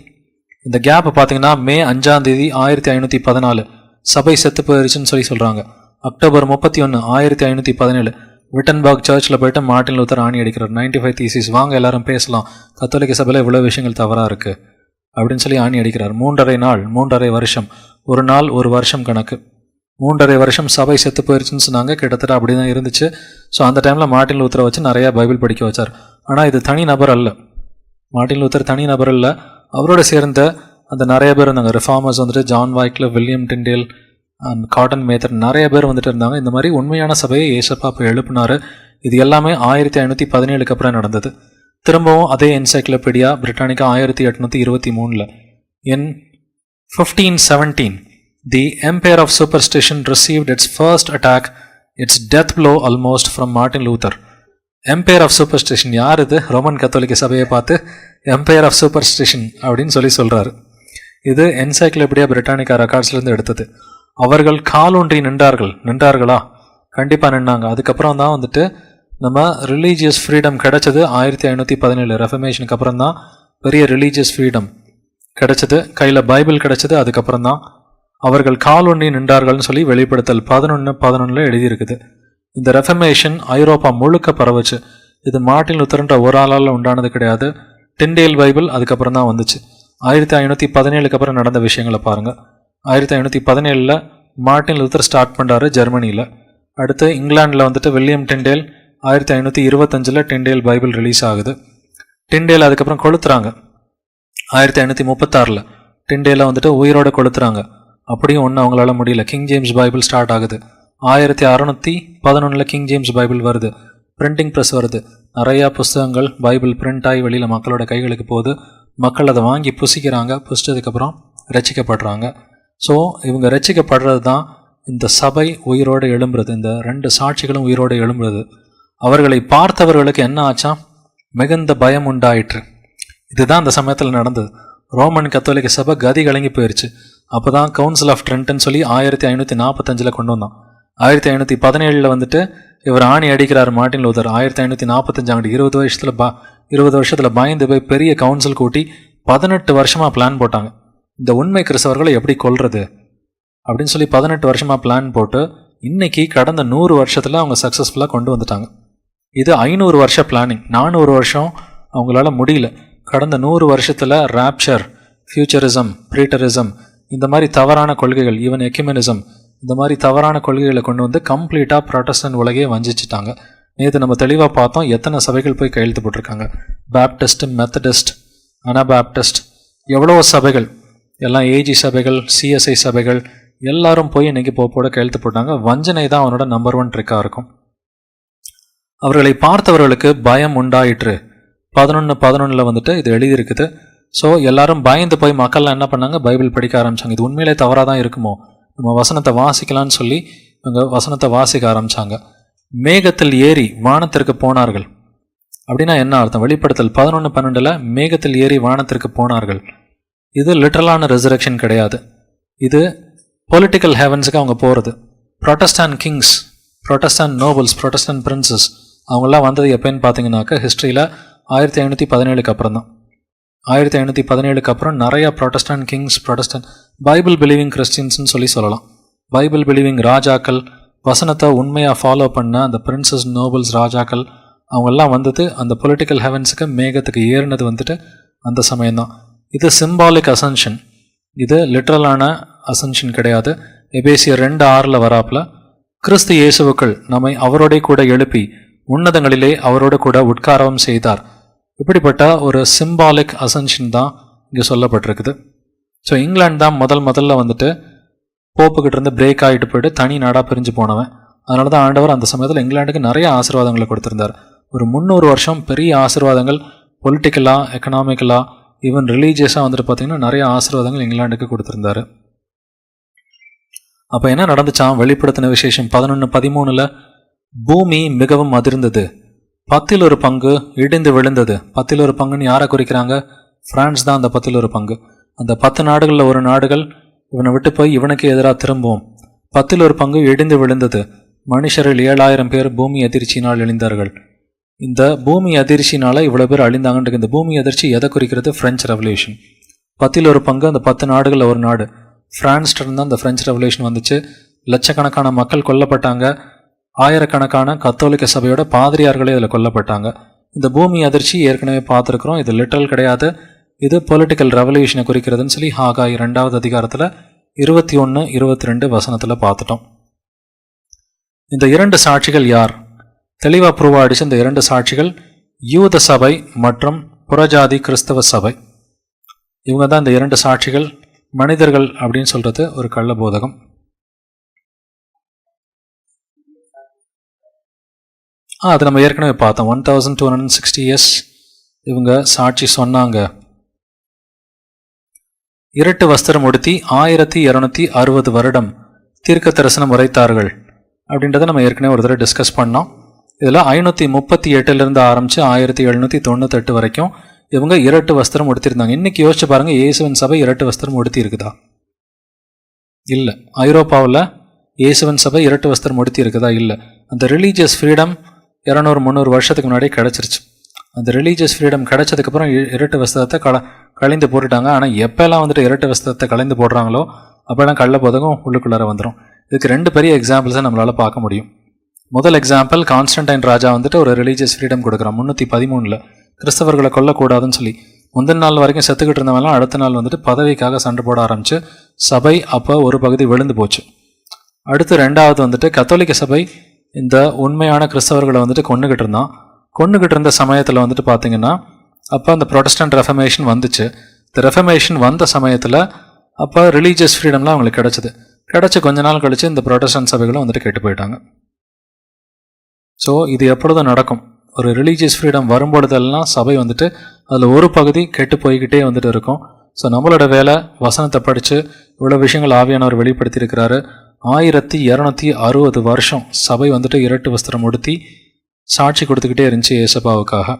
இந்த கேப் பார்த்தீங்கன்னா மே 5ஆம் தேதி 1514 சபை செத்து போயிருச்சுன்னு சொல்கிறாங்க. அக்டோபர் 31 1517 விட்டன்பர்க் சர்ச்சில் போயிட்டு மார்ட்டின் லூத்தர் ஆணி அடிக்கிறார். 95 தீசிஸ், வாங்க எல்லாரும் பேசலாம், கத்தோலிக்க சபையில் இவ்வளோ விஷயங்கள் தவறாக இருக்குது அப்படின்னு சொல்லி ஆணி அடிக்கிறார். 3.5 நாள், 3.5 வருஷம், ஒரு நாள் ஒரு வருஷம் கணக்கு. 3.5 வருஷம் சபை செத்து போயிருச்சுன்னு சொன்னாங்க. கிட்டத்தட்ட அப்படி தான் இருந்துச்சு. ஸோ அந்த டைமில் மார்ட்டின் லூத்தரை வச்சு நிறையா பைபிள் படிக்க வச்சார். ஆனால் இது தனி நபர் அல்ல. மார்ட்டின் லூத்தர் தனி நபர் இல்லை, அவரோட சேர்ந்த அந்த நிறைய பேர் இருந்தாங்க. Reformers John Wycliffe, William Tyndale and Cotton Mather, நிறைய பேர் இருந்தாங்க. இந்த மாதிரி உண்மையான சபையை ஏசப்பா போய் எழுப்பினார். இது எல்லாமே 1517 அப்புறம் நடந்தது. திரும்பவும் அதே encyclopedia Britannica 1823 in 1517 the empire of superstition received its first attack, its death blow almost from Martin Luther. Empire of superstition யார்? இது ரோமன் கத்தோலிக்க சபையை பார்த்து எம்பையர் ஆஃப் சூப்பர்ஸ்டிஷன் அப்படின்னு சொல்கிறாரு. இது என்சைக்ளோபீடியா பிரிட்டானிக்கா ரெக்கார்ட்ஸ்லேருந்து எடுத்தது. அவர்கள் காலூன்றி நின்றார்களா? கண்டிப்பாக நின்னாங்க. அதுக்கப்புறம் தான் நம்ம ரிலீஜியஸ் ஃப்ரீடம் கிடைச்சது. 1517 ரெஃபர்மேஷனுக்கு அப்புறம் தான் பெரிய ரிலீஜியஸ் ஃப்ரீடம் கிடைச்சது. கையில் பைபிள் கிடைச்சது. அதுக்கப்புறம் தான் அவர்கள் காலூன்றி நின்றார்கள்னு சொல்லி வெளிப்படுத்தல் 11:11 எழுதியிருக்குது. இந்த ரெஃபர்மேஷன் ஐரோப்பா முழுக்க பரவுச்சு. இது மார்ட்டின் லூத்தர்ன்ற ஒரு ஆளால் உண்டானது கிடையாது. டிண்டேல் பைபிள் அதுக்கப்புறம் தான் வந்துச்சு. 1517 அப்புறம் நடந்த விஷயங்களை பாருங்கள். 1517 மார்ட்டின் லூத்தர் ஸ்டார்ட் பண்ணுறாரு ஜெர்மனியில். அடுத்து இங்கிலாண்டில் William Tyndale 1525 Tyndale Bible release ஆகுது. டிண்டேல் அதுக்கப்புறம் கொளுத்துறாங்க. 1536 டிண்டேலை உயிரோடு கொளுத்துறாங்க. அப்படியும் ஒன்றும் அவங்களால முடியல. கிங் ஜேம்ஸ் பைபிள் ஸ்டார்ட் ஆகுது. 1611 கிங் ஜேம்ஸ் பைபிள் வருது. பிரிண்டிங் ப்ரெஸ் வருது. நிறையா புஸ்தகங்கள் பைபிள் பிரிண்ட் ஆகி வெளியில் மக்களோட கைகளுக்கு போகுது. மக்கள் அதை வாங்கி புசிக்கிறாங்க. புசிச்சதுக்கப்புறம் ரட்சிக்கப்படுறாங்க. ஸோ இவங்க ரட்சிக்கப்படுறது தான் இந்த சபை உயிரோடு எழும்புறது. இந்த 2 சாட்சிகளும் உயிரோடு எழும்புறது. அவர்களை பார்த்தவர்களுக்கு என்ன ஆச்சா? மிகுந்த பயம் உண்டாயிற்று. இதுதான் அந்த சமயத்தில் நடந்தது. ரோமன் கத்தோலிக்க சபை கதி கலங்கி போயிடுச்சு. அப்போ தான் கவுன்சில் ஆஃப் ட்ரெண்ட்னு சொல்லி 1545 கொண்டு வந்தோம். 1517 இவர் ஆணி அடிக்கிறார் மார்ட்டின் லூத்தர். 1545 20 வருஷத்தில் பயந்து போய் பெரிய கவுன்சில் கூட்டி 18 வருஷமாக பிளான் போட்டாங்க. இந்த உண்மை கிறிஸ்தவர்களை எப்படி கொல்றது அப்படின்னு சொல்லி 18 வருஷமாக பிளான் போட்டு இன்னைக்கு கடந்த 100 வருஷத்தில் அவங்க சக்ஸஸ்ஃபுல்லாக கொண்டு வந்துட்டாங்க. இது 500 வருஷ பிளானிங். 400 வருஷம் அவங்களால முடியல. கடந்த 100 வருஷத்தில் ராப்சர், ஃபியூச்சரிசம், ப்ரீட்டரிசம், இந்த மாதிரி தவறான கொள்கைகள், ஈவன் எக்யூமெனிசம், இந்த மாதிரி தவறான கொள்கைகளை கொண்டு கம்ப்ளீட்டாக ப்ராட்டஸ்டன்ட் உலகையே வஞ்சிச்சிட்டாங்க. நேற்று நம்ம தெளிவாக பார்த்தோம் எத்தனை சபைகள் போய் கையெழுத்து போட்டிருக்காங்க. பேப்டிஸ்ட், மெத்தடிஸ்ட், அனபாப்டிஸ்ட், எவ்வளோ சபைகள், எல்லாம் ஏஜி சபைகள், சிஎஸ்ஐ சபைகள் எல்லாரும் போய் இன்னைக்கு போட கையெழுத்து போட்டாங்க. வஞ்சனை தான் அவனோட நம்பர் 1 ட்ரிக்காக இருக்கும். அவர்களை பார்த்தவர்களுக்கு பயம் உண்டாயிற்று. 11:11 இது எழுதியிருக்குது. ஸோ எல்லாரும் பயந்து போய் மக்கள்லாம் என்ன பண்ணாங்க? பைபிள் படிக்க ஆரம்பித்தாங்க. இது உண்மையிலே தவறாக தான் இருக்குமோ, நம்ம வசனத்தை வாசிக்கலான்னு சொல்லி இவங்க வசனத்தை வாசிக்க ஆரம்பித்தாங்க. மேகத்தில் ஏறி வானத்திற்கு போனார்கள் அப்படின்னா என்ன அர்த்தம்? வெளிப்படுத்தல் 11:12 மேகத்தில் ஏறி வானத்திற்கு போனார்கள். இது லிட்டரலான ரெசரக்ஷன் கிடையாது. இது பொலிட்டிக்கல் ஹெவன்ஸுக்கு அவங்க போகிறது. ப்ரொட்டஸ்டாண்ட் கிங்ஸ், ப்ரொட்டஸ்டாண்ட் நோபல்ஸ், ப்ரொட்டஸ்டாண்ட் பிரின்சஸ் அவங்களாம் வந்தது எப்போன்னு பார்த்தீங்கன்னாக்கா ஹிஸ்ட்ரியில் 1517 அப்புறம் தான். 1517 அப்புறம் நிறைய ப்ரொட்டஸ்டன்ட் கிங்ஸ், பைபிள் பிலீவிங் கிறிஸ்டியன்ஸ்னு சொல்லலாம். பைபிள் பிலீவிங் ராஜாக்கள், வசனத்தை உண்மையாக ஃபாலோ பண்ண அந்த பிரின்சஸ், நோபல்ஸ், ராஜாக்கள் அவங்கெல்லாம் வந்தது அந்த பொலிட்டிக்கல் ஹெவன்ஸுக்கு, மேகத்துக்கு ஏறினது வந்துட்டு அந்த சமயம்தான். இது சிம்பாலிக் அசென்ஷன், இது லிட்ரலான அசென்ஷன் கிடையாது. எபேசியர் 2:6 வராப்பில் கிறிஸ்து இயேசுவுக்குள் நம்மை அவரோட கூட எழுப்பி உன்னதங்களிலே அவரோட கூட உட்காரவும் செய்தார். இப்படிப்பட்ட ஒரு சிம்பாலிக் அசென்ஷன் தான் இங்கே சொல்லப்பட்டிருக்குது. ஸோ இங்கிலாந்து தான் முதல்ல வந்துட்டு போப்புக்கிட்ட இருந்து பிரேக் ஆகிட்டு போயிட்டு தனி நாடாக பிரிஞ்சு போனவன். அதனால தான் ஆண்டவர் அந்த சமயத்தில் இங்கிலாந்துக்கு நிறைய ஆசீர்வாதங்களை கொடுத்துருந்தார். ஒரு 300 வருஷம் பெரிய ஆசீர்வாதங்கள், பொலிட்டிக்கலாக, எக்கனாமிக்கலாக, ஈவன் ரிலீஜியஸாக வந்துட்டு பார்த்திங்கன்னா நிறைய ஆசீர்வாதங்கள் இங்கிலாந்துக்கு கொடுத்துருந்தாரு. அப்போ என்ன நடந்துச்சான்? வெளிப்படுத்தின விசேஷம் 11:13 பூமி மிகவும் அதிர்ந்தது, 10 பங்கு இடிந்து விழுந்தது. 10 பங்குன்னு யாரை குறிக்கிறாங்க? பிரான்ஸ் தான் அந்த 10 பங்கு. அந்த 10 நாடுகளில் ஒரு நாடுகள் இவனை விட்டு போய் இவனுக்கு எதிராக திரும்பும். 10 பங்கு இடிந்து விழுந்தது. மனுஷரில் 7000 பேர் பூமி அதிர்ச்சியினால் எழுந்தார்கள். இந்த பூமி அதிர்ச்சினால இவ்வளோ பேர் அழிந்தாங்கன்றது. இந்த பூமி அதிர்ச்சி எதை குறிக்கிறது? French revolution. 10 பங்கு அந்த 10 நாடுகளில் ஒரு நாடு. பிரான்ஸ்டிருந்து அந்த பிரெஞ்சு ரெவல்யூஷன் வந்துச்சு. லட்சக்கணக்கான மக்கள் கொல்லப்பட்டாங்க. ஆயிரக்கணக்கான கத்தோலிக்க சபையோட பாதிரியார்களே இதில் கொல்லப்பட்டாங்க. இந்த பூமி அதிர்ச்சி ஏற்கனவே பார்த்துருக்குறோம். இது லிட்ரல் கிடையாது, இது பொலிட்டிக்கல் ரெவல்யூஷனை குறிக்கிறதுன்னு சொல்லி ஹாகாய் 2வது அதிகாரத்தில் 21, 22 வசனத்தில் பார்த்துட்டோம். இந்த 2 சாட்சிகள் யார்? தெளிவாக ப்ரூவ் ஆகிடுச்சு. இந்த 2 சாட்சிகள் யூத சபை மற்றும் புறஜாதி கிறிஸ்தவ சபை. இவங்க தான் இந்த 2 சாட்சிகள். மனிதர்கள் அப்படின்னு சொல்கிறது ஒரு கள்ள போதகம். அது நம்ம ஏற்கனவே பார்த்தோம். 1260 இயர்ஸ் இவங்க சாட்சி சொன்னாங்க. இரட்டு வஸ்திரம் உடுத்தி 1260 வருடம் தீர்க்க தரிசனம் உரைத்தார்கள் அப்படின்றத நம்ம ஏற்கனவே ஒரு தடவை டிஸ்கஸ் பண்ணோம். இதில் 538 ஆரம்பித்து 1798 வரைக்கும் இவங்க இரட்டு வஸ்திரம் உடுத்திருந்தாங்க. இன்றைக்கி யோசிச்சு பாருங்கள், இயேசுவின் சபை இரட்டு வஸ்திரம் உடுத்தி இருக்குதா? இல்லை. ஐரோப்பாவில் இயேசுவின் சபை இரட்டு வஸ்திரம் உடுத்தி இருக்குதா? இல்லை. அந்த ரிலீஜியஸ் ஃப்ரீடம் 200-300 வருஷத்துக்கு முன்னாடி கிடச்சிருச்சு. அந்த ரிலீஜியஸ் ஃப்ரீடம் கிடச்சதுக்கப்புறம் இரட்டு வஸ்திரத்தை கலைந்து போட்டுட்டாங்க. ஆனால் எப்போல்லாம் வந்துட்டு இரட்டு வஸ்திரத்தை கலைந்து போடுறாங்களோ அப்போல்லாம் கள்ள போதகம் உள்ளுக்குள்ளார வந்துடும். இதுக்கு 2 பெரிய எக்ஸாம்பிள்ஸை நம்மளால் பார்க்க முடியும். முதல் எக்ஸாம்பிள், கான்ஸ்டன்டைன் ராஜா வந்துட்டு ஒரு ரிலீஜியஸ் ஃப்ரீடம் கொடுக்குறான் 313 கிறிஸ்தவர்களை கொல்லக்கூடாதுன்னு சொல்லி. முந்தின நாள் வரைக்கும் செத்துக்கிட்டு இருந்தவங்களாம் அடுத்த நாள் வந்துட்டு பதவிக்காக சண்டை போட ஆரம்பிச்சு சபை அப்போ ஒரு பகுதி விழுந்து போச்சு. அடுத்து 2வது வந்துட்டு கத்தோலிக்க சபை இந்த உண்மையான கிறிஸ்தவர்களை வந்துட்டு கொண்டுகிட்டு இருந்த சமயத்தில் வந்துட்டு பார்த்திங்கன்னா அப்போ அந்த ப்ரொட்டஸ்டன்ட் ரெஃபர்மேஷன் வந்துச்சு. இந்த ரெஃபர்மேஷன் வந்த சமயத்தில் அப்போ ரிலீஜியஸ் ஃப்ரீடம்லாம் அவங்களுக்கு கிடச்சி கொஞ்ச நாள் கழித்து இந்த ப்ரொட்டஸ்டன்ட் சபைகளும் வந்துட்டு கெட்டு போயிட்டாங்க. ஸோ இது எப்பொழுதும் நடக்கும். ஒரு ரிலீஜியஸ் ஃப்ரீடம் வரும்பொழுதெல்லாம் சபை வந்துட்டு அதில் ஒரு பகுதி கெட்டு போய்கிட்டே வந்துட்டு இருக்கும். ஸோ நம்மளோட வேலை வசனத்தை படித்து இவ்வளோ விஷயங்கள் ஆவியானவர் வெளிப்படுத்தியிருக்கிறாரு. 1260 வருஷம் சபை வந்துட்டு இரட்டு வஸ்திரம் உடுத்தி சாட்சி கொடுத்துக்கிட்டே இருந்துச்சு ஏசப்பாவுக்காக.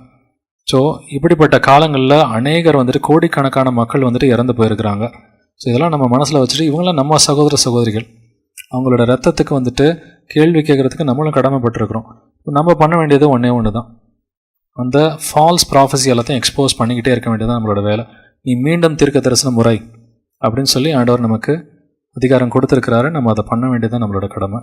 ஸோ இப்படிப்பட்ட காலங்களில் அநேகர் வந்துட்டு கோடிக்கணக்கான மக்கள் வந்துட்டு இறந்து போயிருக்கிறாங்க. ஸோ இதெல்லாம் நம்ம மனசில் வச்சுட்டு இவங்களாம் நம்ம சகோதர சகோதரிகள், அவங்களோட ரத்தத்துக்கு வந்துட்டு கேள்வி கேட்குறதுக்கு நம்மளும் கடமைப்பட்டிருக்கிறோம். நம்ம பண்ண வேண்டியது ஒன்று தான், அந்த ஃபால்ஸ் ப்ராஃபஸி எல்லாத்தையும் எக்ஸ்போஸ் பண்ணிக்கிட்டே இருக்க வேண்டியது தான் நம்மளோட வேலை. நீ மீண்டும் தீர்க்க தரிசன முறை அப்படின்னு சொல்லி ஆண்டவர் நமக்கு அதிகாரம் கொடுத்துருக்கிறாரு. நம்ம அதை பண்ண வேண்டியது தான் நம்மளோட கடமை.